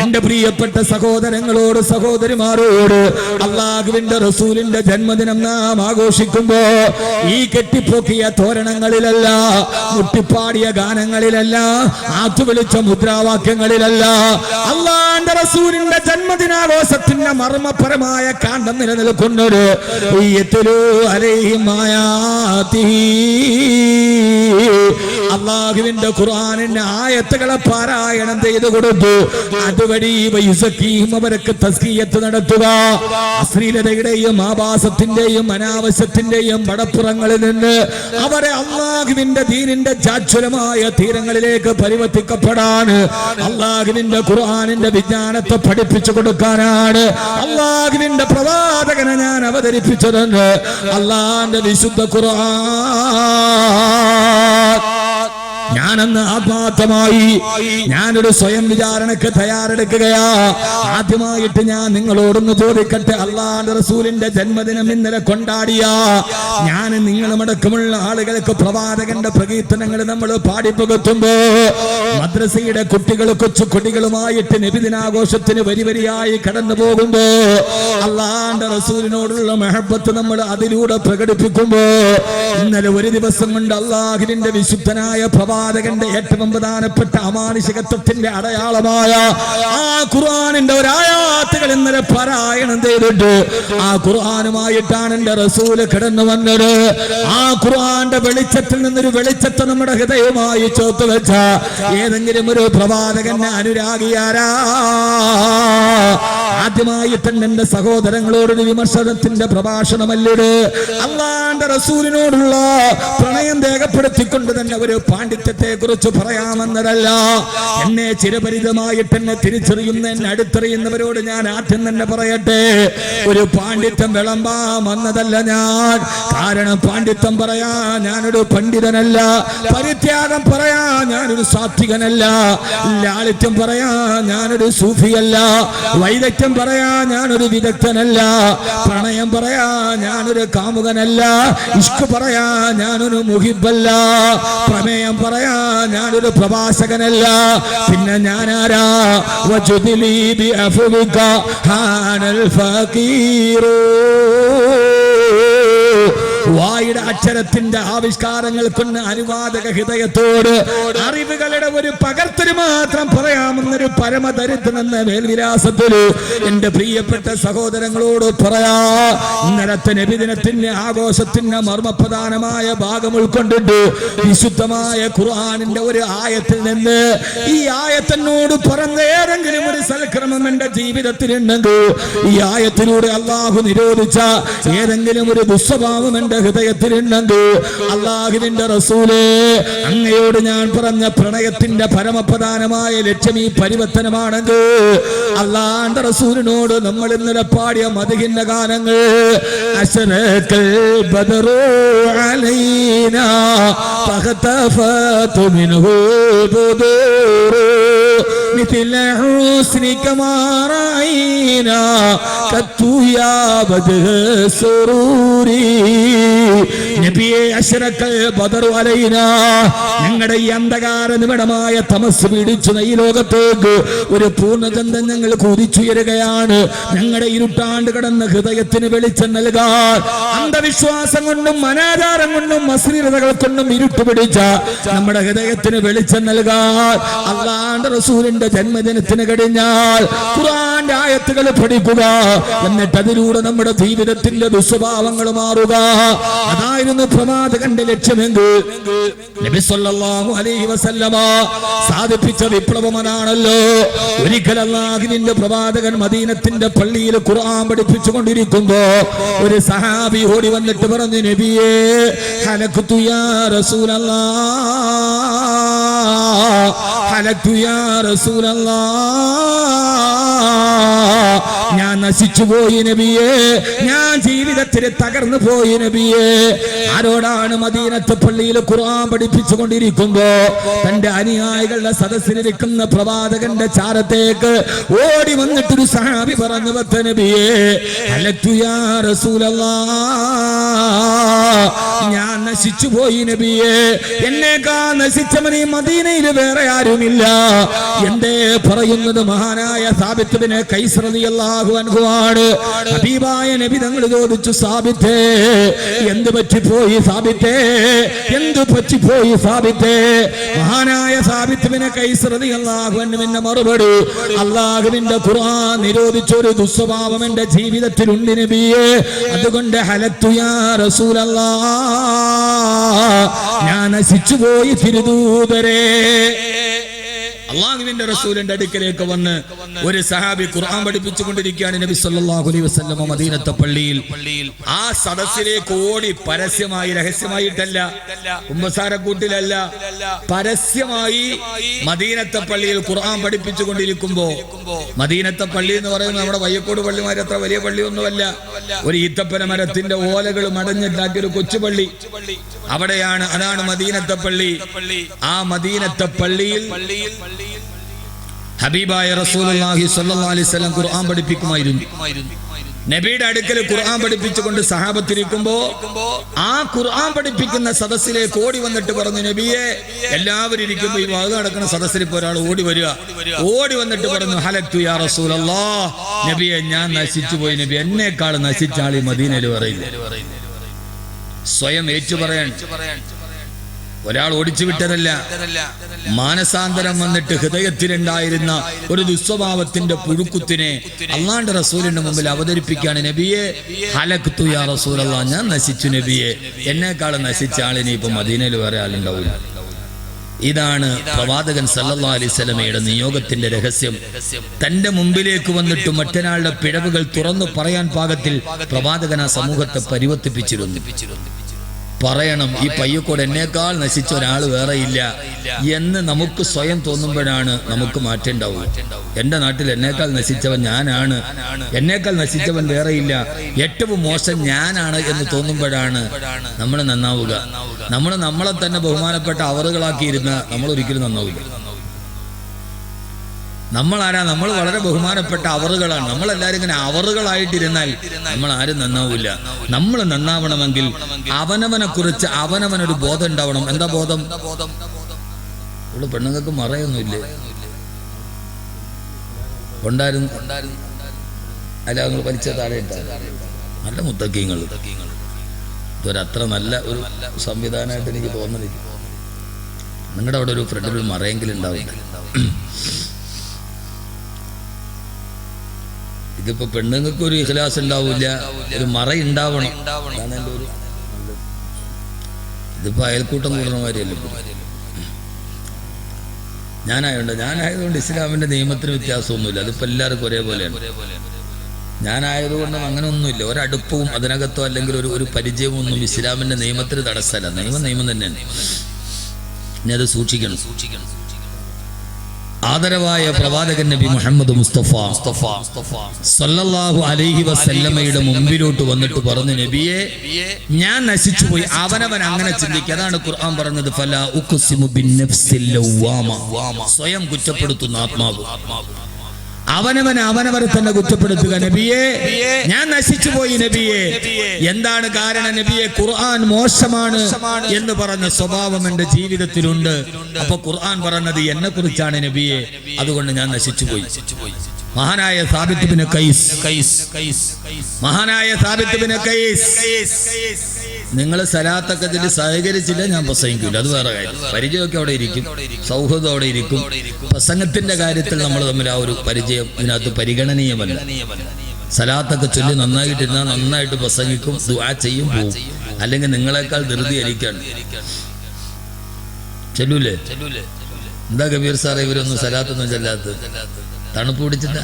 എന്റെ പ്രിയപ്പെട്ട സഹോദരങ്ങളോട് സഹോദരിമാരോട് അല്ലാഹുവിന്റെ റസൂലിന്റെ ജന്മദിനം നാം ആഘോഷിക്കുമ്പോ ഈ കെട്ടിപ്പൊക്കിയ തോരണങ്ങളിലല്ല, മുട്ടിപ്പാടിയ ഗാനങ്ങളിലല്ല, ആത്തുവിളിച്ച മുദ്രാവാക്യങ്ങളിലല്ല, അല്ലാഹുവിന്റെ റസൂലിന്റെ ജന്മദിനാഘോഷത്തിന്റെ മർമ്മപരമായ കാണ്ഡം നിലനിൽക്കുന്നത് അല്ലാഹുവിന്റെ ഖുർആനിന്റെ ആയത്തുകളെ പാരായണം ചെയ്തു കൊടുത്തു. അതുവഴി അവർക്ക് തസ്കിയത്ത് നടത്തുക, അശ്ലീലതയുടെയും ആഭാസത്തിന്റെയും അനാവശ്യത്തിന്റെയും പടപ്പുറങ്ങളിൽ നിന്ന് അവരെ അല്ലാഹുവിന്റെ ദീനിന്റെ ജാജ്വലമായ തീരങ്ങളിലേക്ക് പരിവർത്തിക്കപ്പെടാൻ അല്ലാഹുവിന്റെ ഖുർആനിന്റെ വിജ്ഞാനത്തെ പഠിപ്പിച്ചു കൊടുക്കാനാണ് അല്ലാഹുവിന്റെ പ്രവാചകനെ ഞാൻ അവതരിപ്പിച്ചതെന്ന് അല്ലാഹുവിന്റെ വിശുദ്ധ ഖുർആൻ. ഞാനെന്ന് ആത്മാർത്ഥമായി ഞാനൊരു സ്വയം വിചാരണക്ക് തയ്യാറെടുക്കുകയാ. ആദ്യമായിട്ട് ഞാൻ നിങ്ങളോടൊന്ന് ചോദിക്കട്ടെ, അല്ലാഹുവിന്റെ റസൂലിന്റെ ജന്മദിനം ഇന്നലെ കൊണ്ടാടിയ ഞാൻ നിങ്ങളുമടക്കമുള്ള ആളുകൾക്ക് പ്രവാചകന്റെ പ്രകീർത്തനങ്ങൾ നമ്മൾ പാടിപ്പകത്തുമ്പോ മദ്രസയുടെ കുട്ടികൾ കൊച്ചു കുട്ടികളുമായിട്ട് നബിദിനാഘോഷത്തിന് വരി വരിയായി കടന്നു പോകുമ്പോ അല്ലാഹുവിന്റെ റസൂലിനോടുള്ള മഹബത്ത് നമ്മൾ അതിലൂടെ പ്രകടിപ്പിക്കുമ്പോ ഇന്നലെ ഒരു ദിവസം കൊണ്ട് അല്ലാഹുവിന്റെ വിശുദ്ധനായ പ്രവാചകന്റെ ഏറ്റവും പ്രധാനപ്പെട്ട അമാനുഷികത്വത്തിന്റെ അടയാളമായ ആ ഖുർആനിന്റെ ഒരായാത്തുകൾ ഇന്നലെ പാരായണം ചെയ്തിട്ട് ആ ഖുർആനുമായിട്ടാണ് എന്റെ റസൂല് കടന്നു വന്നത്. ആ ഖുർആന്റെ വെളിച്ചത്തിൽ നിന്നൊരു വെളിച്ചത്തെ നമ്മുടെ ഹൃദയവുമായി ചേർത്ത് വെച്ച ഏതെങ്കിലും ഒരു പ്രവാചകന്റെ അനുരാഗിയാരാ? ആദ്യമായിട്ട് എന്റെ സഹോദരങ്ങളോടൊരു വിമർശനത്തിന്റെ പ്രഭാഷണമല്ലത്, അല്ലാഹുവിന്റെ റസൂലിനോടുള്ള പ്രണയം രേഖപ്പെടുത്തിക്കൊണ്ട് തന്നെ ഒരു പാണ്ഡിത്യത്തെ കുറിച്ച് പറയാമെന്നതല്ല. എന്നെ ചിരപരിതമായിട്ട് എന്നെ തിരിച്ചറിയുന്ന എന്നെ അടുത്തറിയുന്നവരോട് ഞാൻ ആദ്യം തന്നെ പറയട്ടെ, ഒരു പാണ്ഡിത്യം വിളമ്പാൻ വന്നതല്ല ഞാൻ. കാരണം പാണ്ഡിത്യം പറയാ ഞാനൊരു പണ്ഡിതനല്ല, പരിത്യാഗം പറയാ ഞാനൊരു സാത്വികനല്ല, ലാളിത്യം പറയാ ഞാനൊരു സൂഫിയല്ല, വൈദഗ്ധ്യം പറയാ ഞാനൊരു വിദഗ്ധനല്ല, പ്രണയം പറയാ ഞാനൊരു കാമുകനല്ല, ഇഷ്ക് പറയാ ഞാനൊരു മുഹിബല്ല, പ്രമേയം പറയാ ഞാനൊരു പ്രഭാഷകനല്ല. പിന്നെ ഞാനാരാ? വജുദിലി ബി അഫ്വിക ഹാനൽ ഫഖീറു. വായുടെ അക്ഷരത്തിന്റെ ആവിഷ്കാരങ്ങൾ കൊണ്ട് അനുവാദക ഹൃദയത്തോട് അറിവുകളുടെ ഒരു പകർത്തല് മാത്രം പറയാമെന്നൊരു പരമദരിദ്രനെന്ന മേൽവിലാസത്തില് എന്റെ പ്രിയപ്പെട്ട സഹോദരങ്ങളോട് പറയാ. ഇന്നലത്തെ നബിദിനത്തിന്റെ ആഘോഷത്തിന്റെ മർമ്മപ്രധാനമായ ഭാഗം ഉൾക്കൊണ്ടിട്ട് വിശുദ്ധമായ ഖുർആനിന്റെ ഒരു ആയത്തിൽ നിന്ന് ഈ ആയത്തിനോട് പറഞ്ഞ ഏതെങ്കിലും ഒരു സൽക്രമം എന്റെ ജീവിതത്തിലുണ്ടെങ്കിൽ, ഈ ആയത്തിലൂടെ അല്ലാഹു നിരോധിച്ച ഏതെങ്കിലും ഒരു ദുസ്വഭാവം എന്റെ ഹൃദയത്തിലുണ്ടെങ്കിൽ, അല്ലാഹുവിന്റെ റസൂലേ അങ്ങയോട് ഞാൻ പറഞ്ഞ പ്രണയത്തിന്റെ പരമപ്രധാനമായ ലക്ഷ്യം ഈ പരിവർത്തനമാണെങ്കിൽ, അല്ലാഹുവിന്റെ റസൂലിനോട് നമ്മൾ ഇന്നലെ പാടിയ മദ്ഹിന്റെ ഗാനങ്ങൾ അശ്റഖൽ ബദറു അലൈനാ ഫഖതഫതു മിൻഹു ബുദൂറു مثل حسنك ما رأينا قط يا وجه السرور നബിയെ അശ്റഖൽ ബദറു അലൈനാ, ഞങ്ങളുടെ ഈ അന്ധകാര നിമിടമായ തമസ് പിടിച്ചുന്ന ഈ ലോകത്തേക്ക് ഒരു പൂർണ്ണചന്ദ്രൻ ഞങ്ങൾ കുതിച്ചുയരുകയാണ്. ഞങ്ങളുടെ ഇരുട്ടാണ്ട് കടന്ന ഹൃദയത്തിന് വെളിച്ചം നൽകാൻ, അന്ധവിശ്വാസം കൊണ്ടും അനാചാരം കൊണ്ടും അശ്ലീലതകൾ കൊണ്ടും ഇരുട്ടുപിടിച്ച നമ്മുടെ ഹൃദയത്തിന് വെളിച്ചം നൽകാൻ അല്ലാഹുവിന്റെ റസൂലിന്റെ ജന്മദിനത്തിന് കഴിഞ്ഞാൽ ഖുർആന്റെ ആയത്തുകൾ പഠിക്കുക, എന്നിട്ട് അതിലൂടെ നമ്മുടെ ജീവിതത്തിന്റെ ദുസ്വഭാവങ്ങൾ മാറുക. അതായിരുന്നു പ്രവാചകന്റെ ലക്ഷ്യമെങ്കിൽ നബി സല്ലല്ലാഹു അലൈഹി വസല്ലമ സാധിപ്പിച്ച വിപ്ലവം അതാണല്ലോ. ഒരിക്കൽ അല്ലാഹുവിന്റെ പ്രവാചകൻ മദീനത്തിന്റെ പള്ളിയിൽ ഖുർആൻ പഠിപ്പിച്ചുകൊണ്ടിരിക്കുമ്പോ ഒരു സഹാബി ഓടി വന്നിട്ട് പറഞ്ഞു, നബിയേ ഹലഖ്തു യാ റസൂലല്ലാഹ്, ഹലഖ്തു യാ റസൂലല്ലാഹ്, ഞാൻ നശിച്ചു പോയി നബിയേ, ഞാൻ ജീവിതത്തിൽ തകർന്നു പോയി നബിയേ. ആരോടാണ്? മദീനത്തെ പള്ളിയിൽ ഖുർആൻ പഠിപ്പിച്ചു കൊണ്ടിരിക്കുമ്പോ തന്റെ അനുയായികളുടെ സദസ്സിലിരിക്കുന്ന പ്രവാചകന്റെ ചാരത്തേക്ക് ഓടി വന്നിട്ടൊരു സഹാബി പറഞ്ഞു, വത്ത നബിയേ, ഹലക്തു യാ റസൂലല്ലാഹ്, ഞാൻ നശിച്ചു പോയി നബിയേ, എന്നേക്കാ നശിച്ചവൻ ഈ മദീനയിൽ വേറെ ആരുമില്ല. എന്തേ പറയുന്നത്? മഹാനായ സാബിത്ത് ബിൻ ഖൈസ് റളിയല്ലാഹു അൻഹു ആണ്. ഹബീബായ നബി തങ്ങൾ ചോദിച്ചു, സാബിത്തേ, എന്ത് പറ്റിപ്പോയി സാബിത്തേ, എന്ത് പറ്റിപ്പോയി സാബിത്തേ? മഹാനായ സാബിത്ത് ബിൻ ഖൈസ് റളിയല്ലാഹു അൻഹുവിന്റെ മറുപടി, അല്ലാഹുവിന്റെ ഖുർആൻ നിരോധിച്ചൊരു ദുസ്വഭാവം എന്റെ ജീവിതത്തിലുണ്ട് നബിയേ, അതുകൊണ്ട് ഹലക്തു യാ റസൂലല്ലാഹ്, ഞാൻ നശിച്ചു പോയി തിരുദൂതരേ. അല്ലാഹുവിന്റെ റസൂലിന്റെ അടുക്കലേക്ക് വന്ന് ഒരു സഹാബി ഖുർആൻ പഠിപ്പിച്ചുകൊണ്ടിരിക്കുകയാണ്. നബി സല്ലല്ലാഹു അലൈഹി വസല്ലം മദീനത്തെ പള്ളിയിൽ ആ സദസ്സിലേക്ക് ഓടി, പരസ്യമായി, രഹസ്യമായിട്ടല്ല, കുമ്പസാരക്കൂട്ടിലല്ല, പരസ്യമായി മദീനത്തെ പള്ളിയിൽ ഖുർആൻ പഠിപ്പിച്ചുകൊണ്ടിരിക്കുമ്പോ, മദീനത്തെ പള്ളി എന്ന് പറയുന്നത് നമ്മുടെ വയ്യക്കോട് പള്ളിമാര് അത്ര വലിയ പള്ളിയൊന്നുമല്ല, ഒരു ഈത്തപ്പന മരത്തിന്റെ ഓലകൾ മടഞ്ഞിട്ടാക്കിയ ഒരു കൊച്ചുപള്ളി, അവിടെയാണ്, അതാണ് മദീനത്തെ പള്ളി. ആ മദീനത്തെ പള്ളിയിൽ ഹബീബായ റസൂലുള്ളാഹി സ്വല്ലല്ലാഹു അലൈഹി വസല്ലം ഖുർആൻ പഠിപ്പിക്കുമായിരുന്നു. നബിയുടെ അടുക്കൽ ഖുർആൻ പഠിപ്പിച്ചുകൊണ്ട് സഹാബത്തിരിക്കുമ്പോ ആ ഖുർആൻ പഠിപ്പിക്കുന്ന സദസ്സിലേക്ക് ഓടി വന്നിട്ട് പറഞ്ഞു, നബിയെ, എല്ലാവരും ഇരിക്കുമ്പോ ഈ വാത് നടക്കുന്ന സദസ്സിൽ ഇപ്പോൾ ഒരാൾ ഓടി വരിക, ഓടി വന്നിട്ട് പറഞ്ഞു, ഹലക്തു യാ റസൂലല്ലാഹ്, നബിയെ, ഞാൻ നശിച്ചു പോയി നബി, എന്നേക്കാൾ നശിച്ച ആൾ ഈ മദീനയിൽ പറയില്ല. സ്വയം ഏറ്റു പറയാൻ ഒരാൾ ഓടിച്ചു വിട്ടതല്ല, മാനസാന്തരം വന്നിട്ട് ഹൃദയത്തിലുണ്ടായിരുന്ന ഒരു ദുസ്വഭാവത്തിന്റെ പുഴുക്കുത്തിനെ അല്ലാഹുവിന്റെ റസൂലിന്റെ മുമ്പിൽ അവതരിപ്പിക്കുകയാണ്. നബിയെ, ഹലക്തു യാ റസൂലല്ലാഹ്, ഞാൻ നശിച്ചു നബിയെ, എന്നേക്കാൾ നശിച്ച ആളിനെ ഇപ്പൊ മദീനയിൽ വേറെ ആളുണ്ടാവില്ല. ഇതാണ് പ്രവാചകൻ സല്ലല്ലാഹു അലൈഹി വസല്ലമയുടെ നിയോഗത്തിന്റെ രഹസ്യം. തന്റെ മുമ്പിലേക്ക് വന്നിട്ട് മറ്റൊരാളുടെ പിഴവുകൾ തുറന്നു പറയാൻ പാകത്തിൽ പ്രവാചകൻ ആ സമൂഹത്തെ പരിവർത്തിപ്പിച്ചിരുന്നു. പറയണം, ഈ പയ്യക്കോട് എന്നേക്കാൾ നശിച്ച ഒരാൾ വേറെ ഇല്ല എന്ന് നമുക്ക് സ്വയം തോന്നുമ്പോഴാണ് നമുക്ക് മാറ്റേണ്ടാവുക. എന്റെ നാട്ടിൽ എന്നേക്കാൾ നശിച്ചവൻ ഞാനാണ്, എന്നേക്കാൾ നശിച്ചവൻ വേറെയില്ല, ഏറ്റവും മോശം ഞാനാണ് എന്ന് തോന്നുമ്പോഴാണ് നമ്മൾ നന്നാവുക. നമ്മൾ നമ്മളെ തന്നെ ബഹുമാനപ്പെട്ട അവറുകളാക്കിയിരുന്ന നമ്മൾ ഒരിക്കലും നന്നാവില്ല. നമ്മളാരാ? നമ്മൾ വളരെ ബഹുമാനപ്പെട്ട അവറുകളാണ്. നമ്മളെല്ലാവരും ഇങ്ങനെ അവറുകളായിട്ടിരുന്നാൽ നമ്മൾ ആരും നന്നാവില്ല. നമ്മൾ നന്നാവണമെങ്കിൽ അവനവനെ കുറിച്ച് അവനവനൊരു ബോധം ഉണ്ടാവണം. എന്താ ബോധം? ഇവിടെ പെണ്ണുങ്ങൾക്ക് മറയൊന്നുമില്ലേ? ഉണ്ടായിരുന്നു, അല്ല, നിങ്ങൾ വലിച്ച താഴെ ഇട്ട നല്ല മുത്തക്കീങ്ങൾ. ഇതൊരത്ര നല്ല ഒരു സംവിധാനമായിട്ട് എനിക്ക് തോന്നുന്നില്ല. നിങ്ങളുടെ അവിടെ ഒരു ഫ്രണ്ടിൽ മറയെങ്കിലും ഉണ്ടാവില്ല. ഇതിപ്പോ പെണ്ണുങ്ങൾക്ക് ഒരു ഇഖ്ലാസ് ഉണ്ടാവില്ല, ഒരു മറ ഉണ്ടാവണം. ഇതിപ്പോ അയൽക്കൂട്ടം കൂടുന്നമാരിയല്ലോ. ഞാനായതുകൊണ്ട് ഇസ്ലാമിന്റെ നിയമത്തിന് വ്യത്യാസമൊന്നുമില്ല. അതിപ്പോ എല്ലാവർക്കും ഒരേപോലെയാണ്. ഞാനായതുകൊണ്ടും അങ്ങനെ ഒന്നുമില്ല. ഒരടുപ്പവും അതിനകത്തോ അല്ലെങ്കിൽ ഒരു പരിചയവും ഒന്നും ഇസ്ലാമിന്റെ നിയമത്തിന് തടസ്സമല്ല. നിയമം തന്നെയാണ്. ഇനി അത് സൂക്ഷിക്കണം. ആദരവായ പ്രവാചകൻ നബി മുഹമ്മദ് മുസ്തഫ സല്ലല്ലാഹു അലൈഹി വസല്ലമയുടെ മുമ്പിലോട്ട് വന്നിട്ട് പറഞ്ഞു, നബിയെ, ഞാൻ നശിച്ചു പോയി. അവനവൻ അങ്ങനെ ചിന്തിക്കുക. അതാണ് ഖുർആൻ പറഞ്ഞത്, ഫലാ ഉഖ്സിമു ബിന്നഫ്സിൽ ലവ്വാമ, സ്വയം കുറ്റപ്പെടുത്തുന്ന ആത്മാവ്. അവനവരെ തന്നെ കുറ്റപ്പെടുത്തുക. നബിയെ, ഞാൻ നശിച്ചു പോയി നബിയെ. എന്താണ് കാരണം? നബിയെ, ഖുർആൻ മോശമാണ് എന്ന് പറഞ്ഞ സ്വഭാവം എന്റെ ജീവിതത്തിലുണ്ട്. അപ്പൊ ഖുർആൻ പറഞ്ഞത് എന്നെ കുറിച്ചാണ് നബിയെ, അതുകൊണ്ട് ഞാൻ നശിച്ചു പോയി. മഹാനായ സാബിത്ത് ബിൻ ഖൈസ്, നിങ്ങൾ സലാത്തൊക്കെ ഇതിൽ സഹകരിച്ചില്ല, ഞാൻ പ്രസംഗിക്കില്ല. അത് വേറെ കാര്യം. പരിചയമൊക്കെ അവിടെ ഇരിക്കും, സൗഹൃദം അവിടെ ഇരിക്കും. പ്രസംഗത്തിന്റെ കാര്യത്തിൽ നമ്മൾ തമ്മിൽ ആ ഒരു പരിചയം ഇതിനകത്ത് പരിഗണനീയമല്ല. സലാത്തൊക്കെ ചൊല്ലി നന്നായിട്ടിരുന്നാൽ നന്നായിട്ട് പ്രസംഗിക്കും, ദുആ ചെയ്യും, പോവും. അല്ലെങ്കിൽ നിങ്ങളെക്കാൾ ധൃതി എനിക്കാണ്. ചെല്ലൂലേ? എന്താ കബീർ സാറേ ഇവരൊന്നും സലാത്തൊന്നും ചെല്ലാത്തത്? തണുപ്പ് പിടിച്ചിട്ട?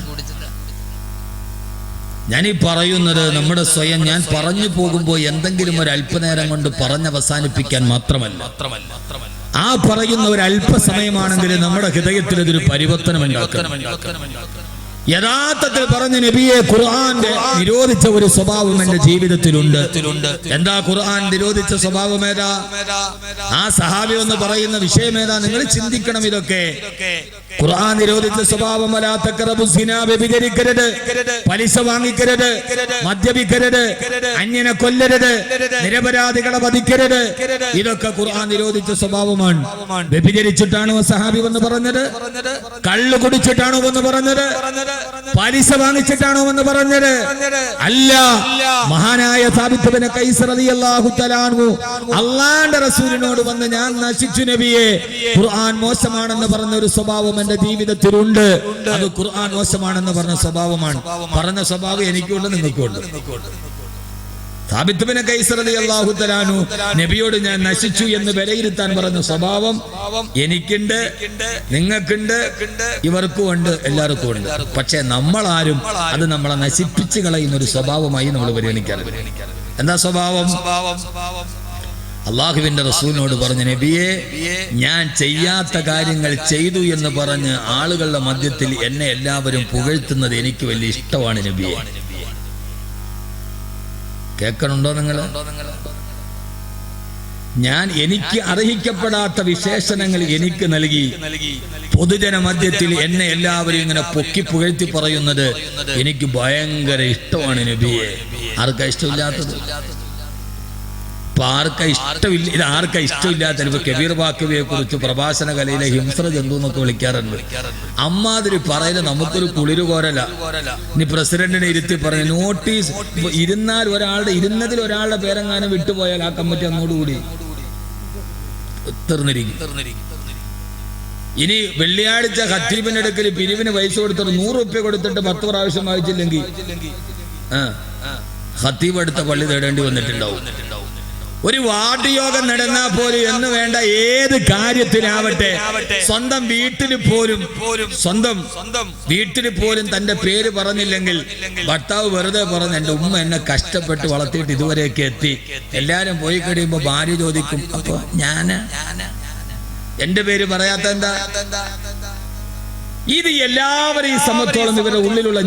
ഞാനീ പറയുന്നത് നമ്മുടെ സ്വയം ഞാൻ പറഞ്ഞു പോകുമ്പോൾ എന്തെങ്കിലും ഒരു അല്പനേരം കൊണ്ട് പറഞ്ഞവസാനിപ്പിക്കാൻ മാത്രമല്ല. ആ പറയുന്ന ഒരു അല്പസമയമാണെങ്കിൽ നമ്മുടെ ഹൃദയത്തിൽ ഇതൊരു പരിവർത്തനം ഉണ്ടാക്കണം. യഥാർത്ഥത്തിൽ പറഞ്ഞ നബിയെ, ഖുർആന്റെ നിരോധിച്ച ഒരു സ്വഭാവം എന്റെ ജീവിതത്തിലുണ്ട്. എന്താ ഖുർആൻ നിരോധിച്ച സ്വഭാവം? ഏതാ? ആ സഹാബി എന്ന് പറയുന്ന വിഷയം ഏതാ? നിങ്ങൾ ചിന്തിക്കണം. ഇതൊക്കെ ഖുർആൻ നിരോധിച്ച സ്വഭാവം. വലാ തഖറബു സിനാ, വ്യഭിചരിക്കരുത്, പലിശ വാങ്ങിക്കരുത്, മദ്യപിക്കരുത്, അന്യനെ കൊല്ലരുത്, നിരപരാധികളെ വധിക്കരുത്. ഇതൊക്കെ ഖുർആൻ നിരോധിച്ച സ്വഭാവമാണ്. വ്യഭിചരിച്ചിട്ടാണോ സഹാബി എന്ന് പറഞ്ഞത്? കള്ളു കുടിച്ചിട്ടാണോ എന്ന് പറഞ്ഞത്? പലിശ വാങ്ങിച്ചിട്ടാണോ എന്ന് പറഞ്ഞത്? അല്ല. മഹാനായ സാബിത്ത് ബിൻ ഖൈസ് റളിയല്ലാഹു തആല അൻഹു അല്ലാഹുവിന്റെ റസൂലിനോട് വന്ന്, ഞാൻ നശിച്ചു നബിയെ, ഖുർആൻ മോശമാണെന്ന് പറഞ്ഞ ഒരു സ്വഭാവം എന്റെ ജീവിതത്തിലുണ്ട്. അത് ഖുർആൻ മോശമാണെന്ന് പറഞ്ഞ സ്വഭാവമാണ്. പറഞ്ഞ സ്വഭാവം എനിക്കുണ്ട്, നിങ്ങൾക്കുണ്ട്. സാബിത്ത് ബിൻ ഖൈസ് റളിയല്ലാഹു തആല അൻഹു നബിയോട് ഞാൻ നശിച്ചു എന്ന് വിലയിരുത്താൻ പറഞ്ഞ സ്വഭാവം എനിക്കുണ്ട്, നിങ്ങൾക്കുണ്ട്, ഇവർക്കും ഉണ്ട്, എല്ലാവർക്കും ഉണ്ട്. പക്ഷെ നമ്മളാരും അത് നമ്മളെ നശിപ്പിച്ചു കളയുന്ന ഒരു സ്വഭാവമായി നമ്മൾ പരിഗണിക്കാറില്ല. എന്താ സ്വഭാവം? അള്ളാഹുവിന്റെ റസൂലിനോട് പറഞ്ഞ, നബിയെ, ഞാൻ ചെയ്യാത്ത കാര്യങ്ങൾ ചെയ്തു എന്ന് പറഞ്ഞ് ആളുകളുടെ മധ്യത്തിൽ എന്നെ എല്ലാവരും പുകഴ്ത്തുന്നത് എനിക്ക് വലിയ ഇഷ്ടമാണ് നബിയെ. കേൾക്കണുണ്ടോ നിങ്ങൾ? ഞാൻ എനിക്ക് അർഹിക്കപ്പെടാത്ത വിശേഷണങ്ങൾ എനിക്ക് നൽകി പൊതുജന മധ്യത്തിൽ എന്നെ എല്ലാവരും ഇങ്ങനെ പൊക്കി പുകഴ്ത്തി പറയുന്നത് എനിക്ക് ഭയങ്കര ഇഷ്ടമാണ് നബിയെ. ആർക്കാ ഇഷ്ടമില്ലാത്തത്? ആർക്കാ ഇഷ്ടമില്ല? ഇത് ആർക്കാ ഇഷ്ടമില്ലാത്ത? ഇപ്പൊ കബീർ ബാക്കവിയെ കുറിച്ച് പ്രഭാഷണ കലയിലെ ഹിംസ്ര ജന്തു എന്നൊക്കെ വിളിക്കാറുണ്ട്. അമ്മാതിരി പറയല് നമുക്കൊരു കുളിര് കോരല. ഇനി പ്രസിഡന്റിനെ ഇരുത്തി പറഞ്ഞു, നോട്ടീസ് ഇരുന്നാൽ ഇരുന്നതിൽ ഒരാളുടെ പേരെങ്ങാനും വിട്ടുപോയാൽ ആ കമ്മിറ്റി അങ്ങോട്ടുകൂടി തീർന്നിരിക്കും. ഇനി വെള്ളിയാഴ്ച ഖത്തീബിന്റെ അടുക്കൽ പിരിവിന് പൈസ കൊടുത്തിട്ട് 100 റുപ്യ കൊടുത്തിട്ട് 10 പ്രാവശ്യം വായിച്ചില്ലെങ്കിൽ ഖത്തീബ് എടുത്ത പള്ളി തേടേണ്ടി വന്നിട്ടുണ്ടാവും. ഒരു വാർഡ് യോഗം നടന്നാൽ പോലും എന്ന് വേണ്ട ഏത് കാര്യത്തിനാവട്ടെ, സ്വന്തം വീട്ടിൽ പോലും തന്റെ പേര് പറഞ്ഞില്ലെങ്കിൽ ഭർത്താവ് വെറുതെ പറഞ്ഞ്, എന്റെ ഉമ്മ എന്നെ കഷ്ടപ്പെട്ട് വളർത്തിയിട്ട് ഇതുവരെയൊക്കെ എത്തി. എല്ലാരും പോയി കഴിയുമ്പോ ഭാര്യ ചോദിക്കും, അപ്പൊ എന്റെ പേര് പറയാത്ത എന്താ? ഇത് എല്ലാവരെയും സമത്തോളം ഇവരുടെ ഉള്ളിലുള്ള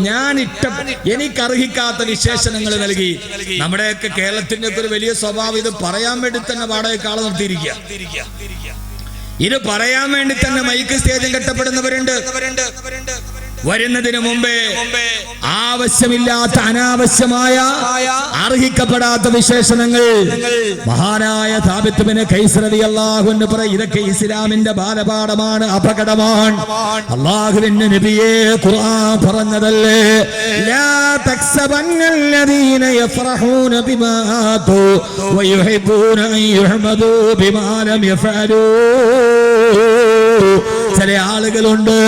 എനിക്ക് അർഹിക്കാത്ത വിശേഷണങ്ങൾ നൽകി. നമ്മുടെയൊക്കെ കേരളത്തിന്റെ ഒക്കെ ഒരു വലിയ സ്വഭാവം, ഇത് പറയാൻ വേണ്ടി തന്നെ വാടകയ്ക്ക് ആളെ നിർത്തിയിരിക്കുക. ഇത് പറയാൻ വേണ്ടി തന്നെ മൈക്ക് സ്റ്റേജും കെട്ടപ്പെടുന്നവരുണ്ട്. വരുന്നതിന് മുമ്പേ ആവശ്യമില്ലാത്ത അനാവശ്യമായ അർഹിക്കപ്പെടാത്ത വിശേഷണങ്ങൾ മഹാനായ സാബിത്ത് ബിൻ ഖൈസ് റളിയല്ലാഹു അൻഹു പറയും, ഇതൊക്കെ ഇസ്ലാമിന്റെ ബാലപാഠമാണ്, അപകടമാണ്. അല്ലാഹുവിന്റെ നബിയെ ഖുർആൻ പറഞ്ഞതല്ലേ, ലാ തക്സബന്നല്ലദീന യഫറഹൂന ബിമാ ആതു വയുഹിബ്ബൂന അൻ യുഹ്മദൂ ബിമാ ലം യഫഅലൂ. ചില ആളുകളുണ്ട്,